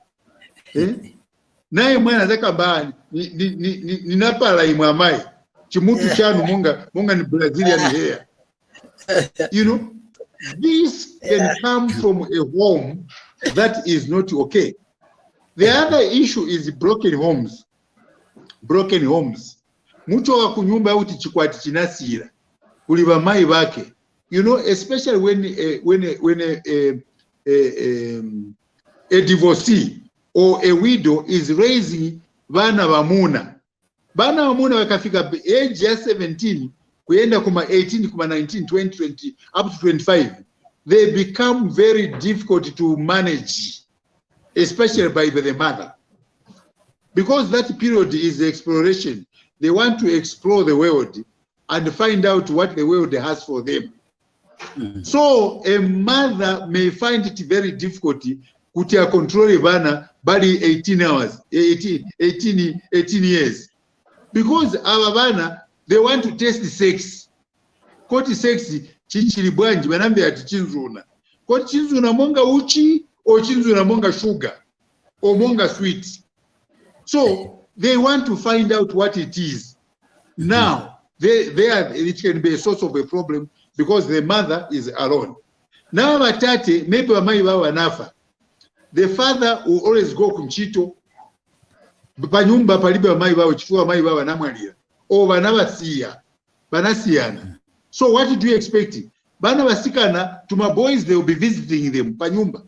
Nae mwana zaka mbani, ni napala imwamai. Chimutu chanu monga ni Brazilian hair. You know, this can come from a home that is not okay. The other issue is broken homes. Broken homes. Mucho wa kunyumba uti chikwati chinasira. Kuliba mai wake. You know, especially when a divorcee or a widow is raising bana wamuna. Bana wamuna wakafika age ya 17, kuenda kuma 18, kuma 19, 20, 20, up to 25. They become very difficult to manage, especially by the mother. Because that period is exploration. They want to explore the world and find out what the world has for them. So a mother may find it very difficult to control Ivana body 18 hours, 18 years. Because our Ivana, they want to test the sex. Koti sex, chinchilibwanji, wanambe ati chinzuna. Koti chinzuna monga uchi, or chinzuna monga sugar, or monga sweet. So they want to find out what it is. Now, it can be a source of a problem because the mother is alone. Now, watate, maybe wamaiwa wanafa. The father will always go kumchito. Panyumba palibe wamaiwa, uchifu wamaiwa wanamwalia. Or wanawasiya, wanasiyana. So what do you expect? Bana wasikana, to my boys, they will be visiting them, panyumba.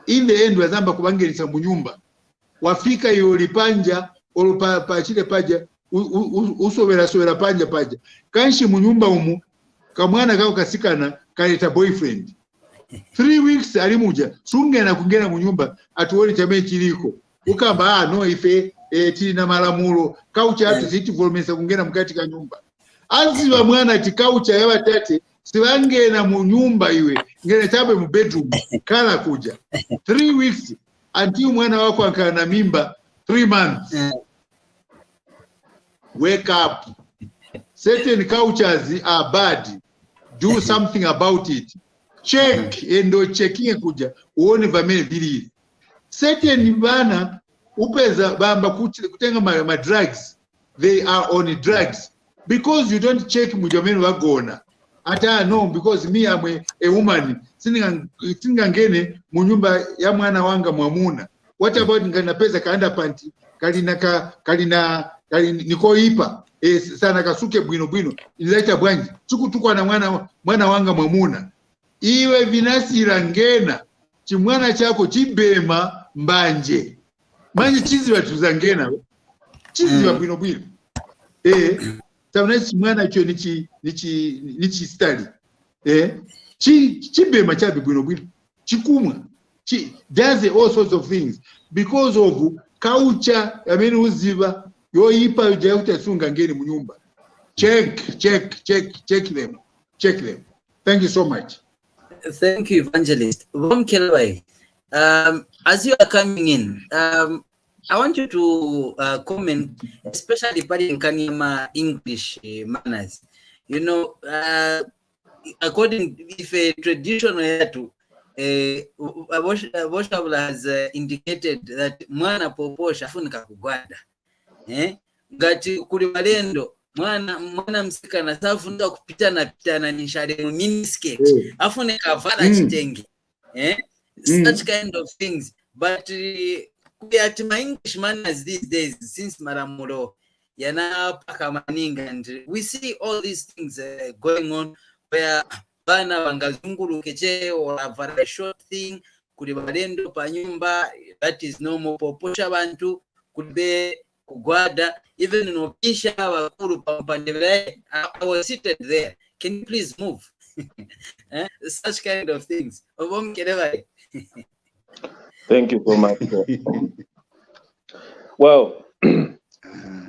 In the end, wazamba kubangelisa munyumba. Wafika yolipanja, pachile paja, usowera panja. Kanshi munyumba umu, kamwana kao kasikana, kaleta boyfriend. 3 weeks alimuja, sunge na kungena munyumba, atuoli chame chiliko. Ukamba, no ife, tili na malamulo, kaucha hatu siti volmesa kungena mkati ka nyumba. Anzi wa mwana ati kaucha yawa tate, siwange na munyumba iwe, ngene tabe mu bedroom, kala kuja. 3 weeks, until mwana wako akana mimba, 3 months. Wake up. Certain cultures are bad. Do something about it. Check, endo checking kuja, uone vamene vilili. Certain bana, upeza bamba kutenga ma drugs, they are on drugs. Because you don't check mujameni wagona. Ata no, because me I'm a woman, singangene munyumba ya mwana wanga mwamuna. What about ngana pesa kaanda panti, kalina niko ipa, sana kasuke bwino, ilaita bwanji, tukuwa na mwana wanga mwamuna. Iwe vinasira ngena, chimwana chako chibema mbanje. Manje chizi wa tuzangena, chizi wa bwino. Taunesi mwana cho nichi stali. Chibema chabi bwino. Chikumwa. Does all sorts of things. Because of culture, uziva, yo ipa ujaute sunga ngeni munyumba. Check them. Check them. Thank you so much. Thank you, Evangelist. As you are coming in, I want you to comment, especially in Kanyama English manners. You know, according if a traditional to Shaabula has indicated that mwana poposha afunika kugwada. Ngati kuli malendo mwana msikana safunika kupitana nishare mu miniskirt. Afunika vala chitenge. Such kind of things. But at my English manners these days, since Maramulo, yana pakamaninga, and we see all these things going on where bana wangazunguru keche or a very short thing, kulibalendo panyumba, that is normal. Poposha bantu, kube kugwada, even no pisha wakuru pampandevere. I was seated there. Can you please move? Such kind of things. Thank you so much. Well,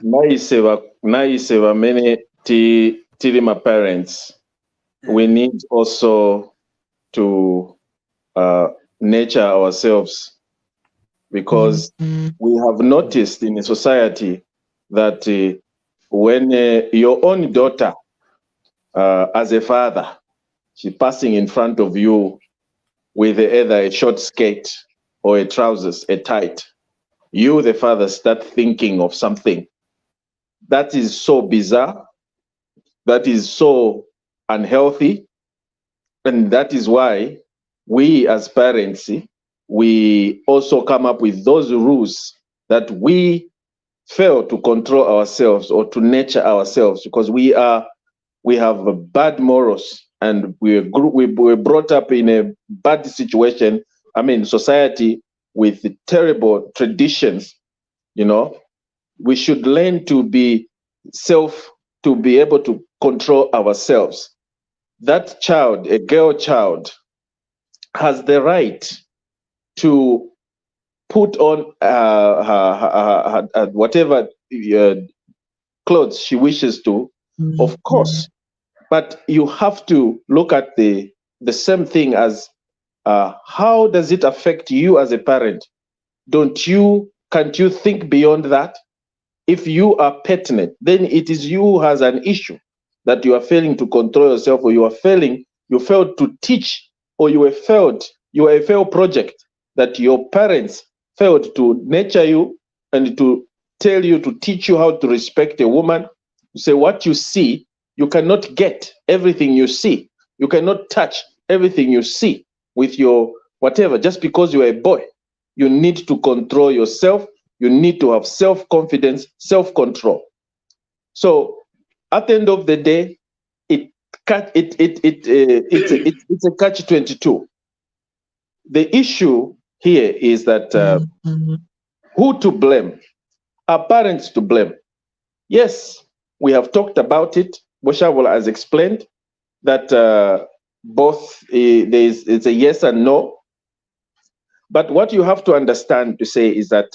naiseva many my parents. We need also to nurture ourselves, because we have noticed in a society that when your own daughter, as a father, she's passing in front of you with either a short skirt or a trousers, a tight, you, the father, start thinking of something. That is so bizarre. That is so unhealthy. And that is why we as parents, we also come up with those rules that we fail to control ourselves or to nurture ourselves, because we have bad morals, and we were brought up in a bad situation. I mean, society with terrible traditions. You know, we should learn to be able to control ourselves. That child, a girl child, has the right to put on whatever clothes she wishes to, of course. But you have to look at the same thing as how does it affect you as a parent? Can't you think beyond that? If you are pertinent, then it is you who has an issue, that you are failing to control yourself, or you failed to teach, or you are a failed project, that your parents failed to nurture you and to tell you, to teach you how to respect a woman. You say what you see, you cannot get everything you see. You cannot touch everything you see with your whatever, just because you are a boy. You need to control yourself. You need to have self-confidence, self-control. So at the end of the day, it's a catch-22. The issue here is that who to blame? Are parents to blame? Yes, we have talked about it. Shaabula has explained that both it's a yes and no. But what you have to understand to say is that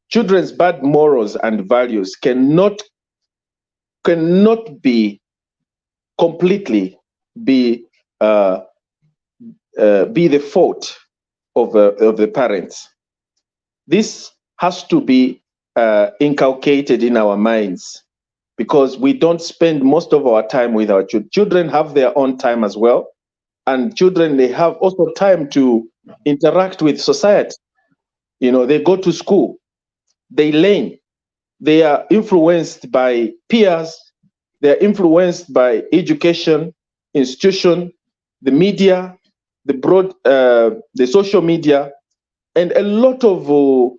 children's bad morals and values cannot be completely be the fault of the parents. This has to be inculcated in our minds, because we don't spend most of our time with our children. Children have their own time as well, and children, they have also time to interact with society. You know, they go to school, they learn, they are influenced by peers, they're influenced by education, institution, the media, the social media, and a lot of the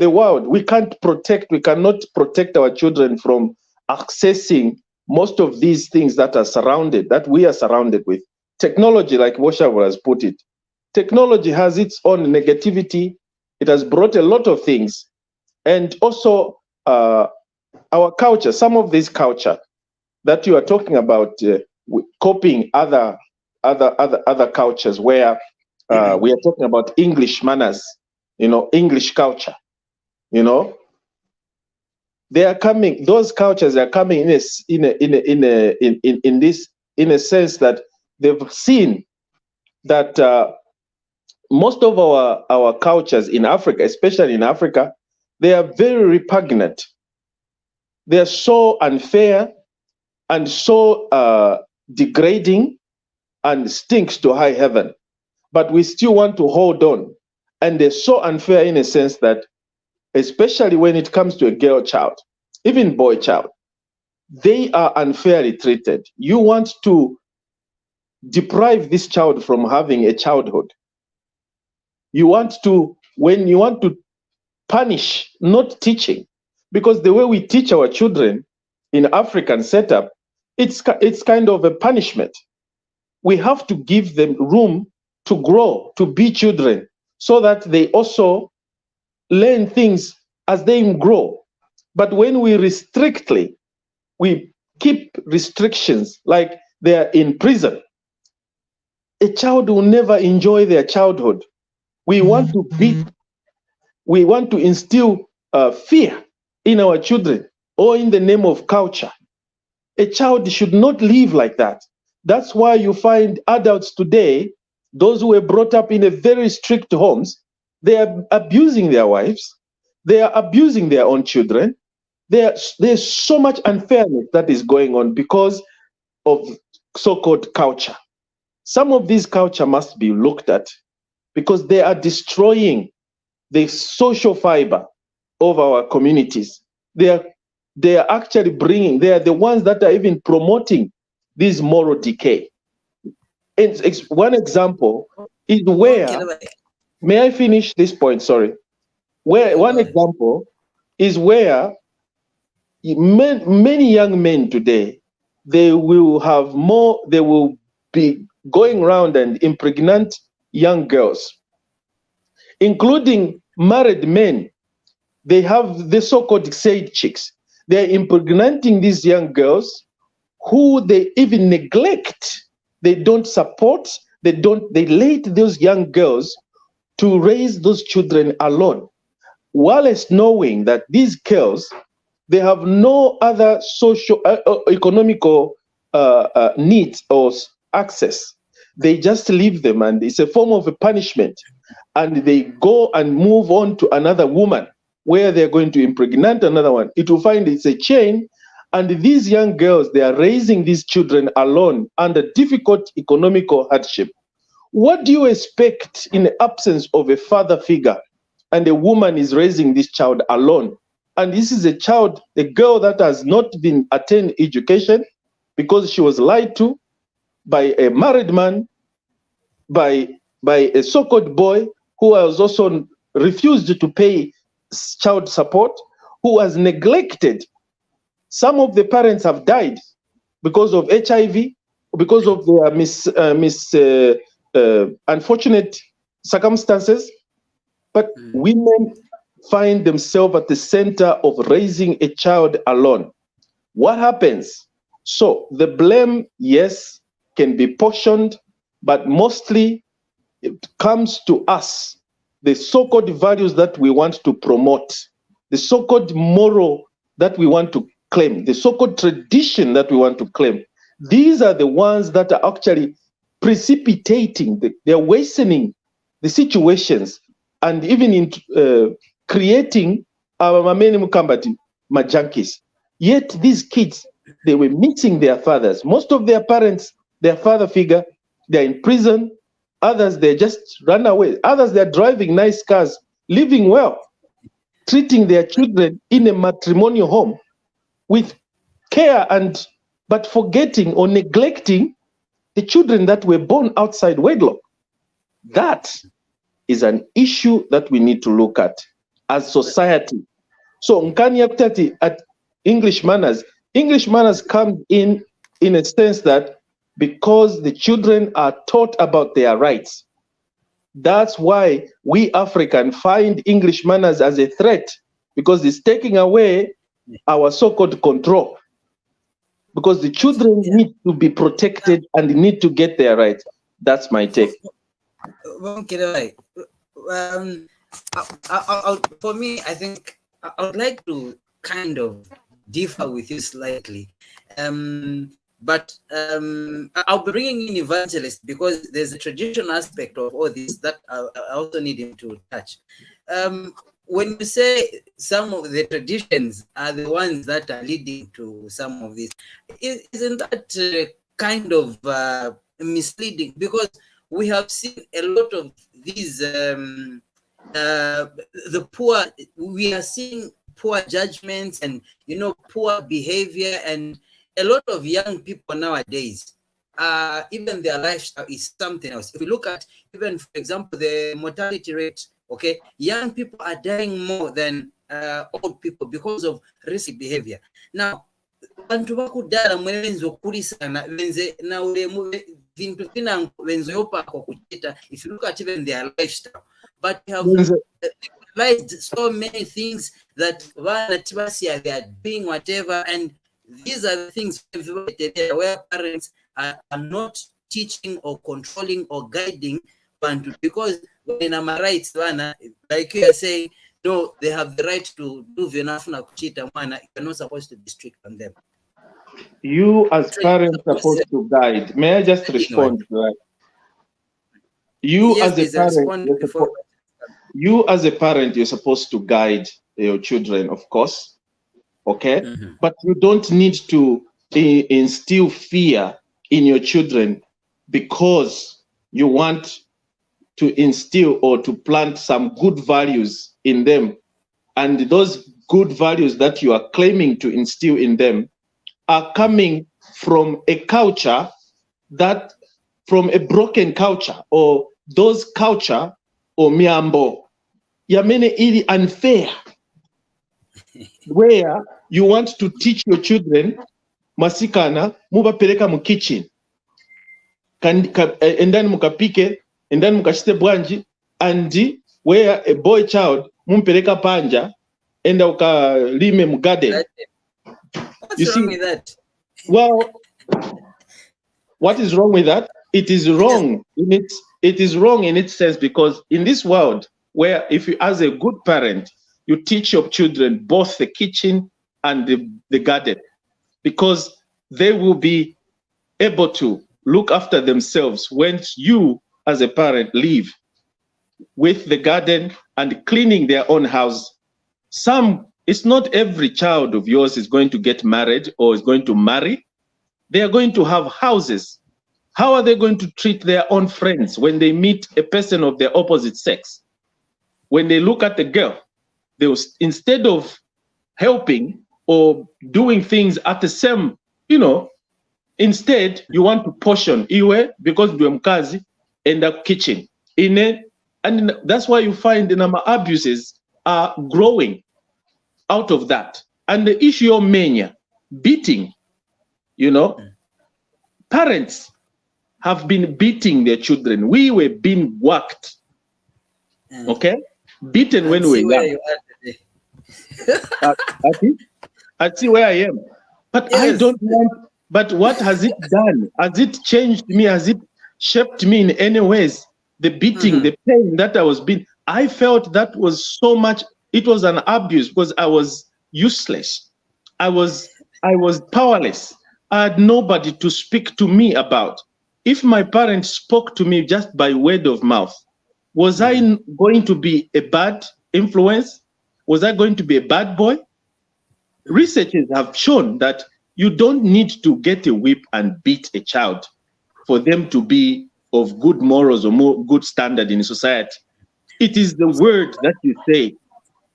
world. We cannot protect our children from accessing most of these things that we are surrounded with. Technology, like Shaabula has put it, technology has its own negativity. It has brought a lot of things, and also our culture. Some of this culture that you are talking about, copying other cultures, where we are talking about English manners, English culture. They are coming. Those cultures are coming in a sense that they've seen that most of our cultures in Africa, especially in Africa, they are very repugnant. They are so unfair and so degrading and stinks to high heaven. But we still want to hold on. And they're so unfair in a sense that, especially when it comes to a girl child, even boy child, they are unfairly treated. You want to deprive this child from having a childhood. When you want to punish, not teaching, because the way we teach our children in African setup, it's kind of a punishment. We have to give them room to grow, to be children, so that they also learn things as they grow. But when we keep restrictions like they are in prison, a child will never enjoy their childhood. We want to beat, we want to instill fear in our children or in the name of culture. A child should not live like that. That's why you find adults today, those who were brought up in a very strict homes, they are abusing their wives, they are abusing their own children. There's so much unfairness that is going on because of so-called culture. Some of these culture must be looked at because they are destroying the social fiber of our communities. They are actually bringing, they are the ones that are even promoting this moral decay. And one example is where, may I finish this point, sorry. Where one example is where many young men today, they will be going around and impregnate young girls, including married men. They have the so-called side chicks. They're impregnating these young girls who they even neglect. They don't support, they let those young girls to raise those children alone, whilst knowing that these girls, they have no other social, economical needs or access. They just leave them, and it's a form of a punishment. And they go and move on to another woman where they're going to impregnate another one. It will find it's a chain. And these young girls, they are raising these children alone under difficult economical hardship. What do you expect in the absence of a father figure and a woman is raising this child alone? And this is a girl that has not been attained education because she was lied to by a married man, by a so-called boy who has also refused to pay child support, who has neglected. Some of the parents have died because of HIV, because of their unfortunate circumstances. But women find themselves at the center of raising a child alone. What happens? So the blame, yes, can be portioned, but mostly it comes to us, the so-called values that we want to promote, the so-called moral that we want to claim, the so-called tradition that we want to claim. These are the ones that are actually precipitating, they're worsening the situations and even in creating our junkies. Yet these kids, they were missing their fathers. Most of their parents, their father figure, they're in prison. Others, they just run away. Others, they're driving nice cars, living well, treating their children in a matrimonial home with care, but forgetting or neglecting the children that were born outside wedlock. That is an issue that we need to look at as society. So Nkani Kutati at English manners come in a sense that because the children are taught about their rights. That's why we Africans find English manners as a threat, because it's taking away our so-called control. Because the children need to be protected and need to get their rights. That's my take. For me, I think I would like to kind of differ with you slightly. But I'll be bringing in Evangelist because there's a traditional aspect of all this that I also need him to touch. When you say some of the traditions are the ones that are leading to some of this, isn't that kind of misleading? Because we have seen a lot of these, the poor, we are seeing poor judgments and, poor behavior, and a lot of young people nowadays, even their lifestyle is something else. If we look at even, for example, the mortality rate, okay, young people are dying more than old people because of risky behavior. Now, bantu bakudala mwenzo kulisana benze na ule vintu vina benzo yopa kwa kuchita. If you look at even their lifestyle, but you have realized so many things that they are doing whatever, and these are the things where parents are not teaching or controlling or guiding Bantu, because when I'm rights, like you are saying, no, they have the right to do Venafuna Kuchita Mana, you're not supposed to be strict on them. You as So parents are supposed to guide. May I just respond to that? You yes, as a please parent, respond before. you as a parent, you're supposed to guide your children, of course, okay? But you don't need to instill fear in your children because you want to instill or to plant some good values in them. And those good values that you are claiming to instill in them are coming from a culture that, from a broken culture, or those culture or miambo, yamene ili unfair, where you want to teach your children, masikana, muba peleka mu kitchen, endani mukapike, endani mukashite bwanji, and where a boy child, mumpeleka panja, enda ukalime mu garden. What's wrong with that? Well, what is wrong with that? It is wrong it is wrong in its sense, because in this world where if you, as a good parent, you teach your children both the kitchen and the garden, because they will be able to look after themselves when you as a parent live with the garden and cleaning their own house. It's not every child of yours is going to get married or is going to marry. They are going to have houses. How are they going to treat their own friends when they meet a person of their opposite sex? When they look at the girl, they will, instead of helping or doing things at the same, instead you want to portion iwe because duemkazi end up kitchen in it, and that's why you find the number abuses are growing out of that. And the issue of mania, beating, parents have been beating their children. We were being whacked, okay? Beaten when we were young. I see where I am. But yes. I don't want, but what has it done? Has it changed me? Has it shaped me in any ways? The beating, the pain that I was being, I felt that was so much, it was an abuse because I was useless. I was powerless. I had nobody to speak to me about. If my parents spoke to me just by word of mouth, was I going to be a bad influence? Was I going to be a bad boy? Researchers have shown that you don't need to get a whip and beat a child for them to be of good morals or more good standard in society. It is the word that you say.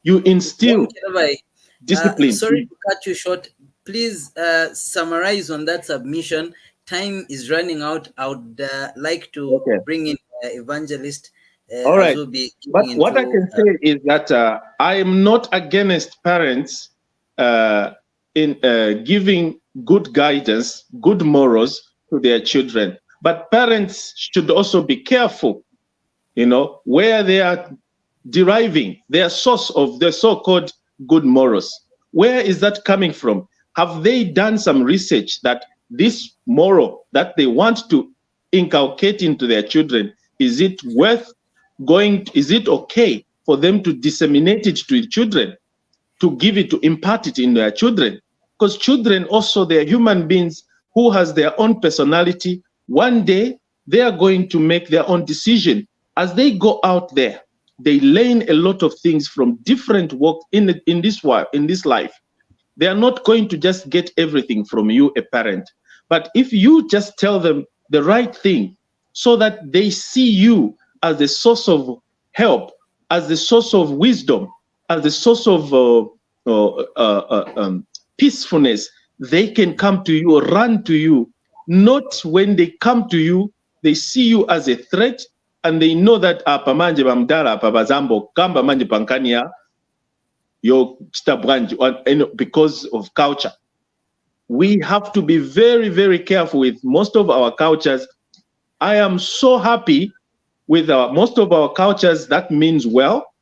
You instill discipline. Sorry to cut you short. Please summarize on that submission. Time is running out. I would like to bring in Evangelist. All right. But what I can say is that I am not against parents in giving good guidance, good morals to their children. But parents should also be careful, where they are deriving their source of the so-called good morals. Where is that coming from? Have they done some research that this moral that they want to inculcate into their children, is it worth going, is it okay for them to disseminate it to children, to give it, to impart it in their children? Because children also, they're human beings who has their own personality. One day, they are going to make their own decision. As they go out there, they learn a lot of things from different work in this life. They are not going to just get everything from you, a parent. But if you just tell them the right thing so that they see you as the source of help, as the source of wisdom, as the source of peacefulness, they can come to you or run to you. Not when they come to you, they see you as a threat, and they know that apamanje bamdala apabazambo kamba manje pankania yo because of culture. We have to be very, very careful with most of our cultures. I am so happy with most of our cultures that means well,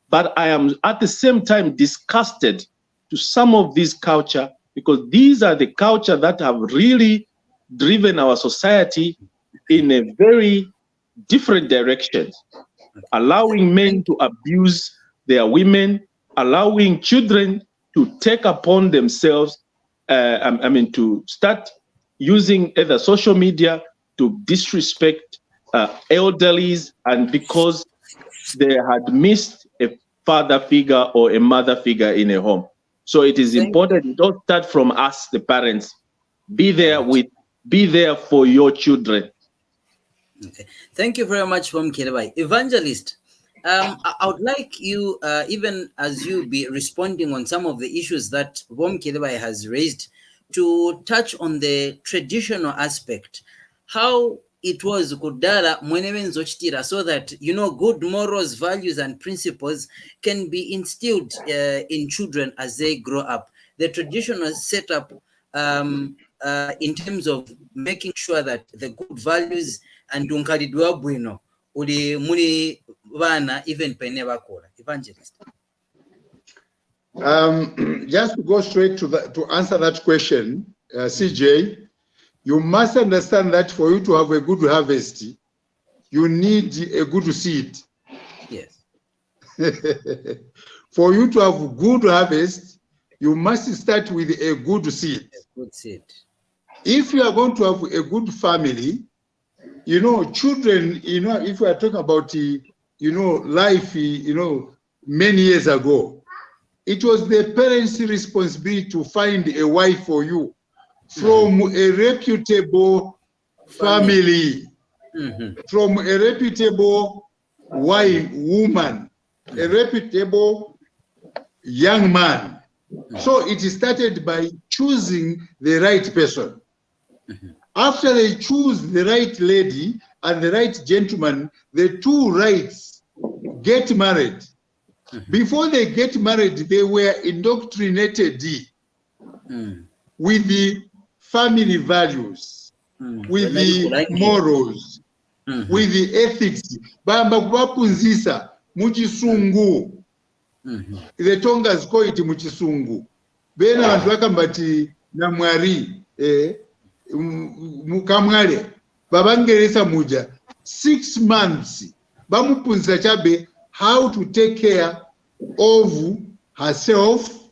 but I am at the same time disgusted to some of these culture because these are the culture that have really driven our society in a very different direction, allowing men to abuse their women, allowing children to take upon themselves, to start using either social media to disrespect elderlies, and because they had missed a father figure or a mother figure in a home. So it is important, it all start from us, the parents. Be there for your children. Okay. Thank you very much, Mom Kirebai. Evangelist, I would like you, even as you be responding on some of the issues that Mom Kirebai has raised, to touch on the traditional aspect, how it was kudala mwenewenzo chitira, so that, you know, good morals, values, and principles can be instilled in children as they grow up. The traditional setup in terms of making sure that the good values and unkalidwa bwino uli muli vana even pene bakola. Evangelist. Just to go straight to answer that question, CJ, you must understand that for you to have a good harvest, you need a good seed. Yes. For you to have good harvest, you must start with a good seed. A good seed. If you are going to have a good family, you know, children, you know, if we are talking about, you know, life, you know, many years ago, it was the parents' responsibility to find a wife for you from a reputable family, from a reputable woman, a reputable young man. So it started by choosing the right person. After they choose the right lady and the right gentleman, the two rights get married. Before they get married, they were indoctrinated with the family values, with the morals, with the ethics. Bamba kubapunzisa muchisungu. The tongas call it muchisungu. Bena vantu vakambati namwari mukamwale babangeresa muja 6 months bamupunzisa chabe how to take care of herself,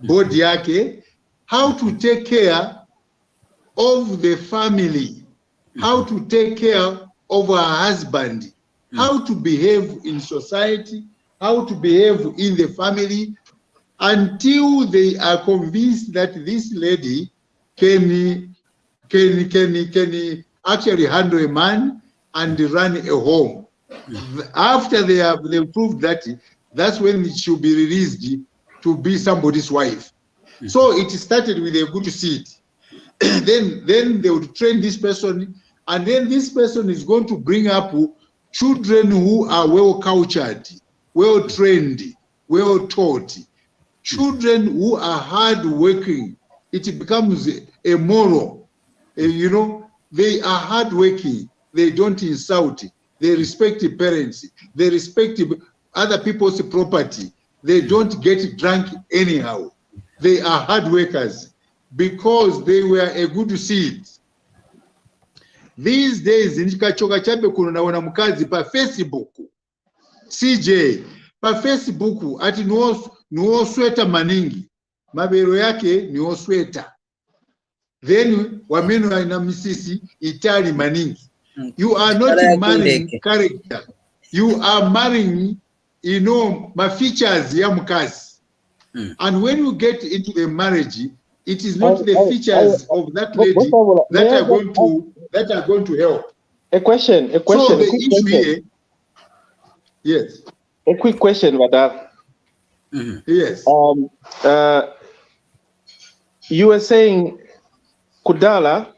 body yake, how to take care of the family, how to take care of her husband, how to behave in society, how to behave in the family, until they are convinced that this lady can actually handle a man and run a home. After they proved that, that's when she will be released to be somebody's wife. So it started with a good seed. then they would train this person, and then this person is going to bring up children who are well cultured, well trained, well taught, children who are hard working. It becomes a moral. You know, they are hard working. They don't insult. They respect the parents. They respect other people's property. They don't get drunk anyhow. They are hard workers because they were a good seed. These days, nikachoka chabe kunaona mkazi pa Facebook. CJ, pa Facebook ati nuo sweta maningi. Mabero yake nuo sweta. Then wameno ina misisi itali maningi. You are not marrying character. You are marrying, you know, my features ya mkazi. And when you get into the marriage, it is not the features of that lady that are going to help. A question. So the issue here, yes. A quick question, Vadar. Yes. You were saying kudala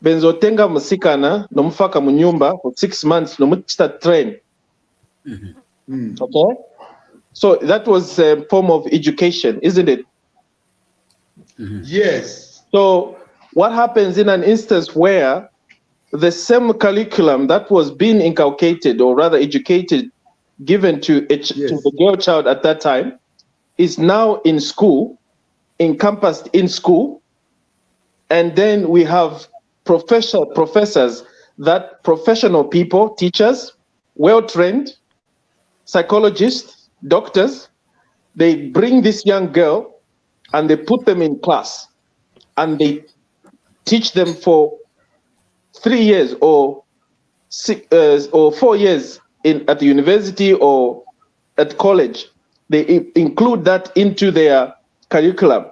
benzotenga musikana nomufaka munyumba for 6 months nomuchita train. Okay? So that was a form of education, isn't it? Yes. So what happens in an instance where the same curriculum that was being inculcated, or rather educated, given to the girl child at that time, is now in school, encompassed in school. And then we have professors, that professional people, teachers, well-trained, psychologists, doctors. They bring this young girl and they put them in class and they teach them for 3 years or 4 years at the university or at college. They include that into their curriculum.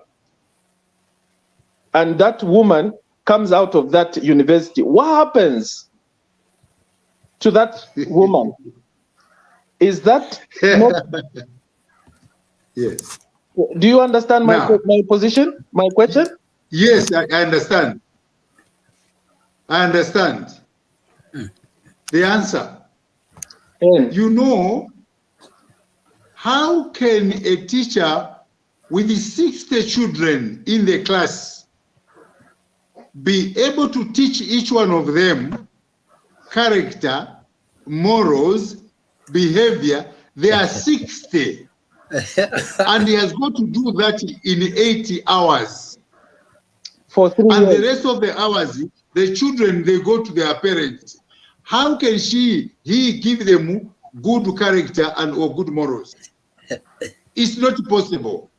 And that woman comes out of that university. What happens to that woman? Is that not... Yes. Do you understand my position, my question? Yes, I understand. I understand. The answer. You know, how can a teacher with 60 children in the class be able to teach each one of them character, morals, behavior? There are 60. And he has got to do that in 80 hours. For 3 years. And the rest of the hours, the children, they go to their parents. How can he give them good character and or good morals? It's not possible.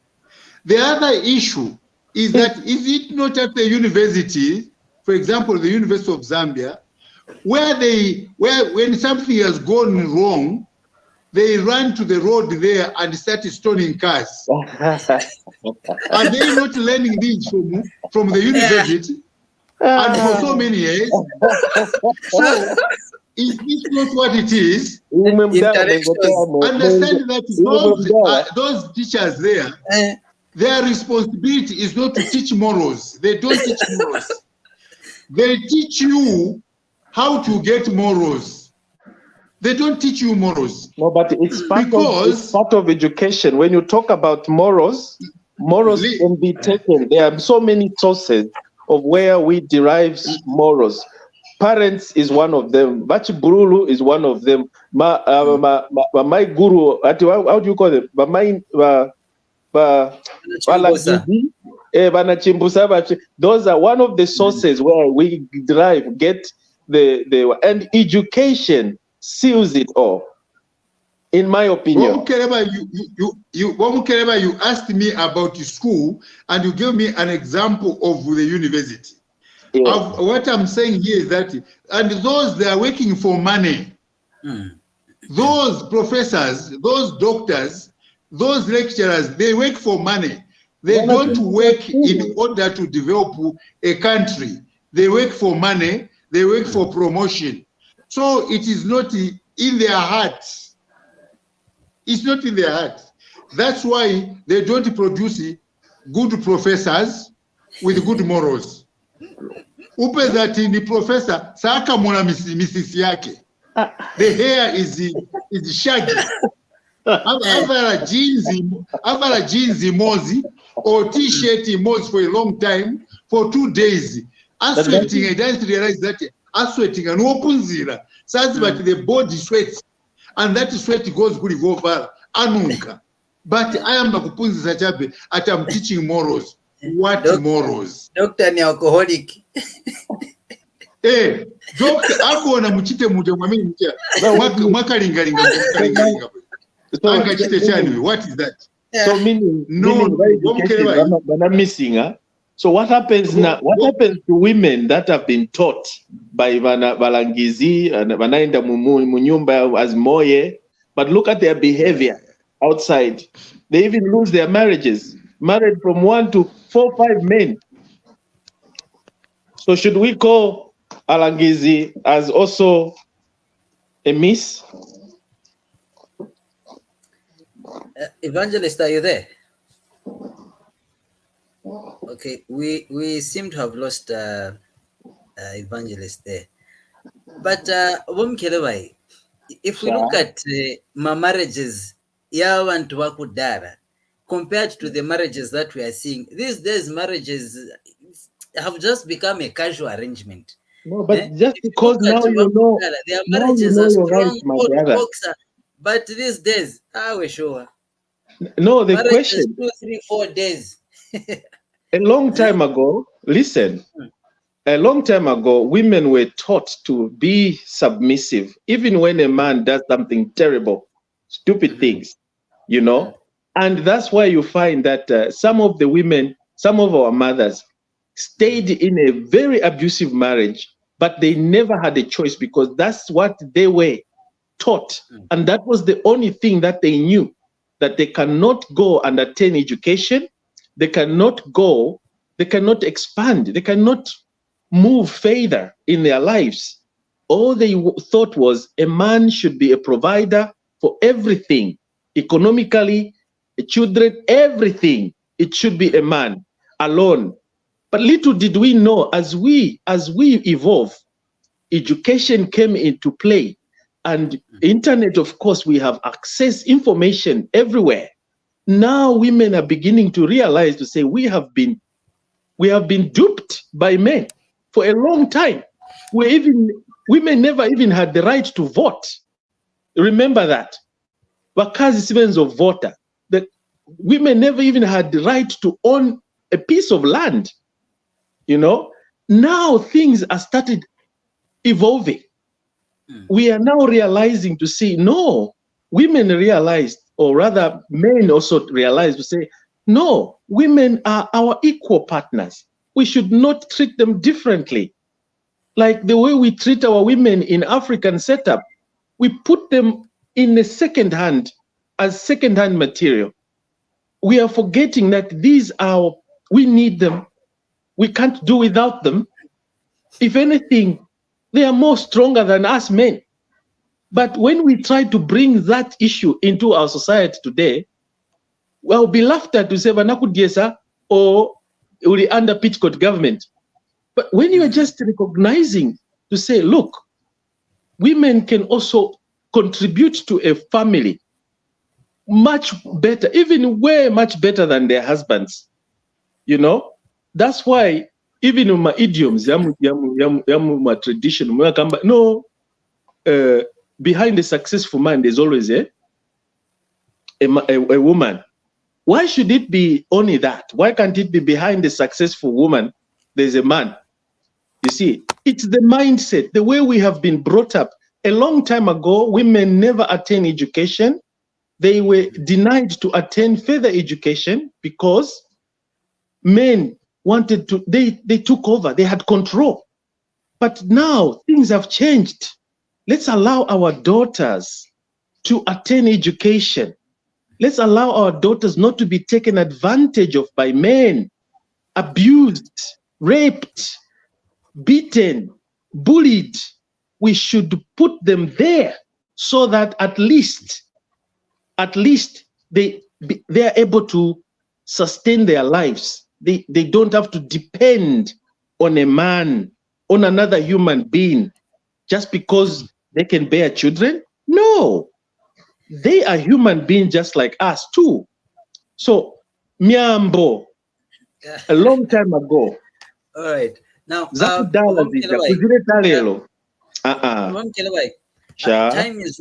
The other issue is that, is it not at the university, for example, the University of Zambia, where when something has gone wrong, they run to the road there and start stoning cars? Are they not learning this from the university? And for so many years? So, is this not what it is? Understand that those teachers there, their responsibility is not to teach morals. They don't teach morals. They teach you how to get morals. They don't teach you morals. No, but it's part of education. When you talk about morals can be taken. There are so many sources of where we derive morals. Parents is one of them. Bachi Burulu is one of them. My guru, how do you call it? Those are one of the sources where we get the and education seals it all, in my opinion. You asked me about school and you gave me an example of the university. Yeah. What I'm saying here is that, and those, they are working for money. Those professors, those doctors, those lecturers, they work for money. They don't work in order to develop a country. They work for money, they work for promotion. So it is not in their hearts. It's not in their hearts. That's why they don't produce good professors with good morals. Upezati ni professor, saka mwana misisi yake. The hair is shaggy. Avara jeans mozi or t-shirt mozi for a long time, for 2 days. Sweating, I didn't realize that sweating and opunzira. Says but the body sweats, and that sweat goes good over anunka. But I am nakupunzisa chabe at I'm teaching morals. What morals? Doctor ni alcoholic. Doctor ako na muchite muje mwamini mtia. Mwakalingalinga. What is that? So meaning I'm missing. So what happens now? What happens to women that have been taught by Balangizi and Vanainda Munyumba as Moye, but look at their behavior outside. They even lose their marriages, married from 1 to 4, 5 men. So should we call Alangizi as also a miss? Evangelist, are you there? Okay, we seem to have lost Evangelist there. But if we look at marriages compared to the marriages that we are seeing these days, marriages have just become a casual arrangement. No, but just because now you know their marriages are strong, right, but these days, we're sure. No, the marriages question 2, 3, 4 days. A long time ago, listen, a long time ago, women were taught to be submissive, even when a man does something terrible, stupid things, you know? And that's why you find that some of the women, some of our mothers, stayed in a very abusive marriage, but they never had a choice because that's what they were taught. And that was the only thing that they knew, that they cannot go and attain education, they cannot go, they cannot expand, they cannot move further in their lives. All they thought was a man should be a provider for everything, economically, children, everything. It should be a man alone. But little did we know, as we evolve, education came into play, and internet, of course, we have access information everywhere. Now women are beginning to realize, to say, we have been duped by men for a long time. Women never even had the right to vote. Remember that. Wakazi Siemens of voter. The women never even had the right to own a piece of land. You know, now things are started evolving. We are now realizing to see, no, women realized, or rather men also realized to say, no, women are our equal partners. We should not treat them differently. Like the way we treat our women in African setup, we put them in the second hand as second-hand material. We are forgetting that we need them. We can't do without them. If anything, they are more stronger than us men. But when we try to bring that issue into our society today, we'll be laughed at to say, Vanakudiesa, or we're under Pitchcourt government. But when you are just recognizing to say, look, women can also contribute to a family much better, even way much better than their husbands. You know, that's why even in my idioms, my tradition, no, behind a successful man, there's always a woman. Why should it be only that? Why can't it be behind a successful woman, there's a man? You see, it's the mindset, the way we have been brought up. A long time ago, women never attained education. They were denied to attain further education because men wanted to, they took over, they had control. But now things have changed. Let's allow our daughters to attain education. Let's allow our daughters not to be taken advantage of by men, abused, raped, beaten, bullied. We should put them there so that at least they are able to sustain their lives. They don't have to depend on a man, on another human being, just because they can bear children. No, they are human beings just like us too. So, Miambo, a long time ago. All right. Now, Time is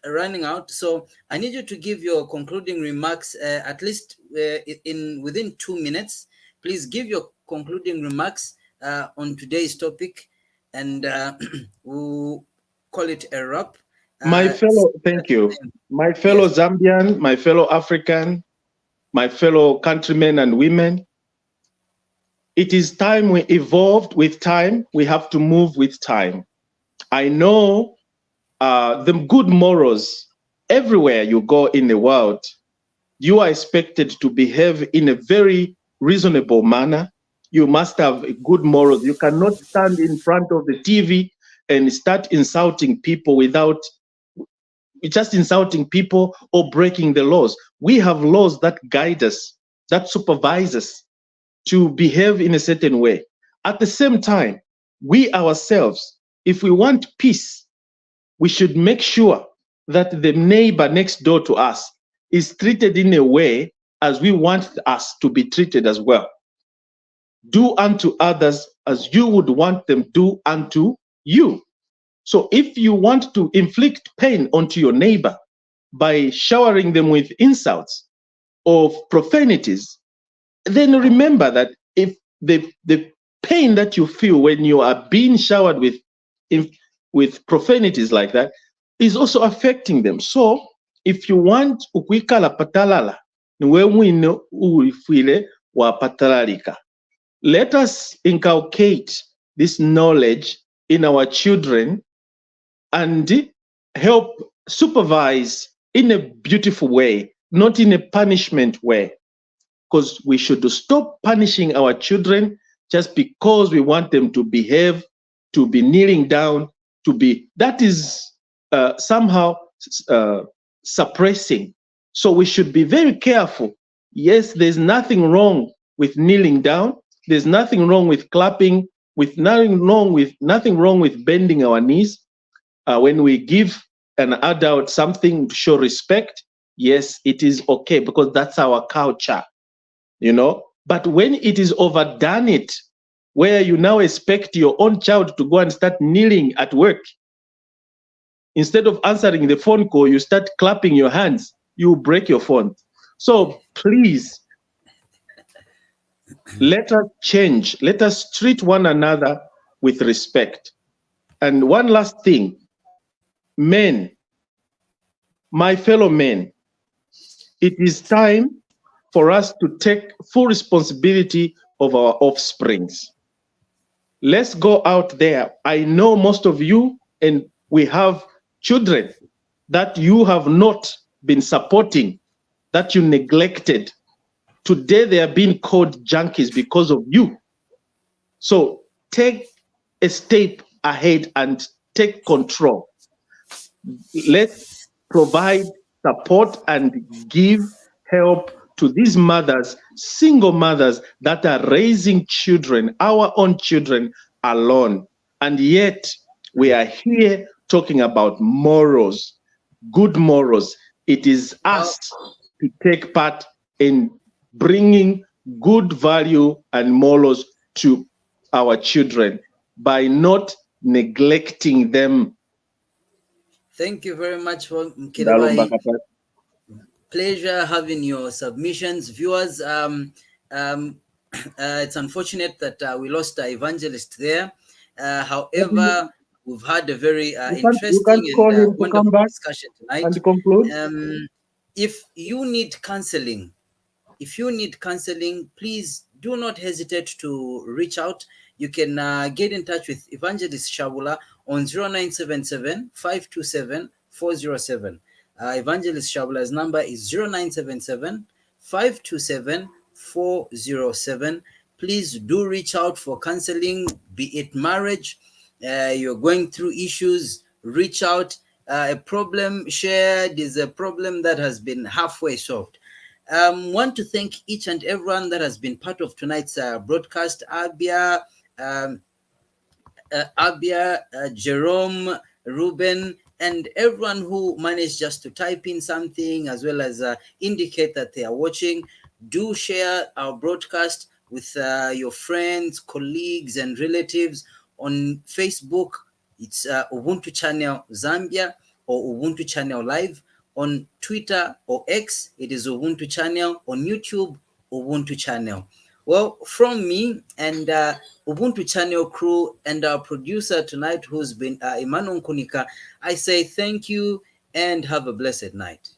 running out, so I need you to give your concluding remarks, at least within 2 minutes. Please give your concluding remarks on today's topic, and we'll call it a wrap. My fellow, thank you. My fellow Zambian, my fellow African, my fellow countrymen and women, it is time we evolved with time. We have to move with time. I know the good morals everywhere you go in the world, you are expected to behave in a very reasonable manner. You must have good morals. You cannot stand in front of the TV and start insulting people without just insulting people or breaking the laws. We have laws that guide us, that supervise us to behave in a certain way. At the same time, we ourselves, if we want peace, we should make sure that the neighbor next door to us is treated in a way as we want us to be treated as well. Do unto others as you would want them do unto you. So if you want to inflict pain onto your neighbor by showering them with insults or profanities, then remember that if the pain that you feel when you are being showered with profanities like that is also affecting them. So if you want ukwikala patalala, niwemwino uifile wa patalalika. Let us inculcate this knowledge in our children and help supervise in a beautiful way, not in a punishment way. Because we should stop punishing our children just because we want them to behave, to be kneeling down, that is somehow suppressing. So we should be very careful. Yes, there's nothing wrong with kneeling down. There's nothing wrong with clapping, nothing wrong with bending our knees. When we give an adult something to show respect, yes, it is okay because that's our culture. But when it is overdone where you now expect your own child to go and start kneeling at work, instead of answering the phone call, you start clapping your hands, you break your phone. So please, let us change. Let us treat one another with respect. And one last thing, men, my fellow men, it is time for us to take full responsibility of our offsprings. Let's go out there. I know most of you, and we have children that you have not been supporting, that you neglected. Today they are being called junkies because of you. So take a step ahead and take control. Let's provide support and give help to these mothers, single mothers that are raising children, our own children, alone. And yet we are here talking about morals, good morals. It is us to take part in bringing good value and morals to our children by not neglecting them. Thank you very much for Mkelewa. Pleasure having your submissions. Viewers, it's unfortunate that we lost our evangelist there. However, we've had a very interesting and wonderful discussion tonight. And conclude. If you need counseling, please do not hesitate to reach out. You can get in touch with Evangelist Shaabula on 0977 527 407. Evangelist Shaabula's number is 0977 527 407. Please do reach out for counseling, be it marriage, you're going through issues, reach out. A problem shared is a problem that has been halfway solved. Want to thank each and everyone that has been part of tonight's broadcast. Abia, Jerome, Ruben, and everyone who managed just to type in something as well as indicate that they are watching. Do share our broadcast with your friends, colleagues, and relatives. On Facebook, it's Ubuntu Channel Zambia or Ubuntu Channel Live. On Twitter or X, it is Ubuntu Channel. On YouTube, Ubuntu Channel. Well, from me and Ubuntu Channel crew and our producer tonight, who's been Emmanuel Kunika, I say thank you and have a blessed night.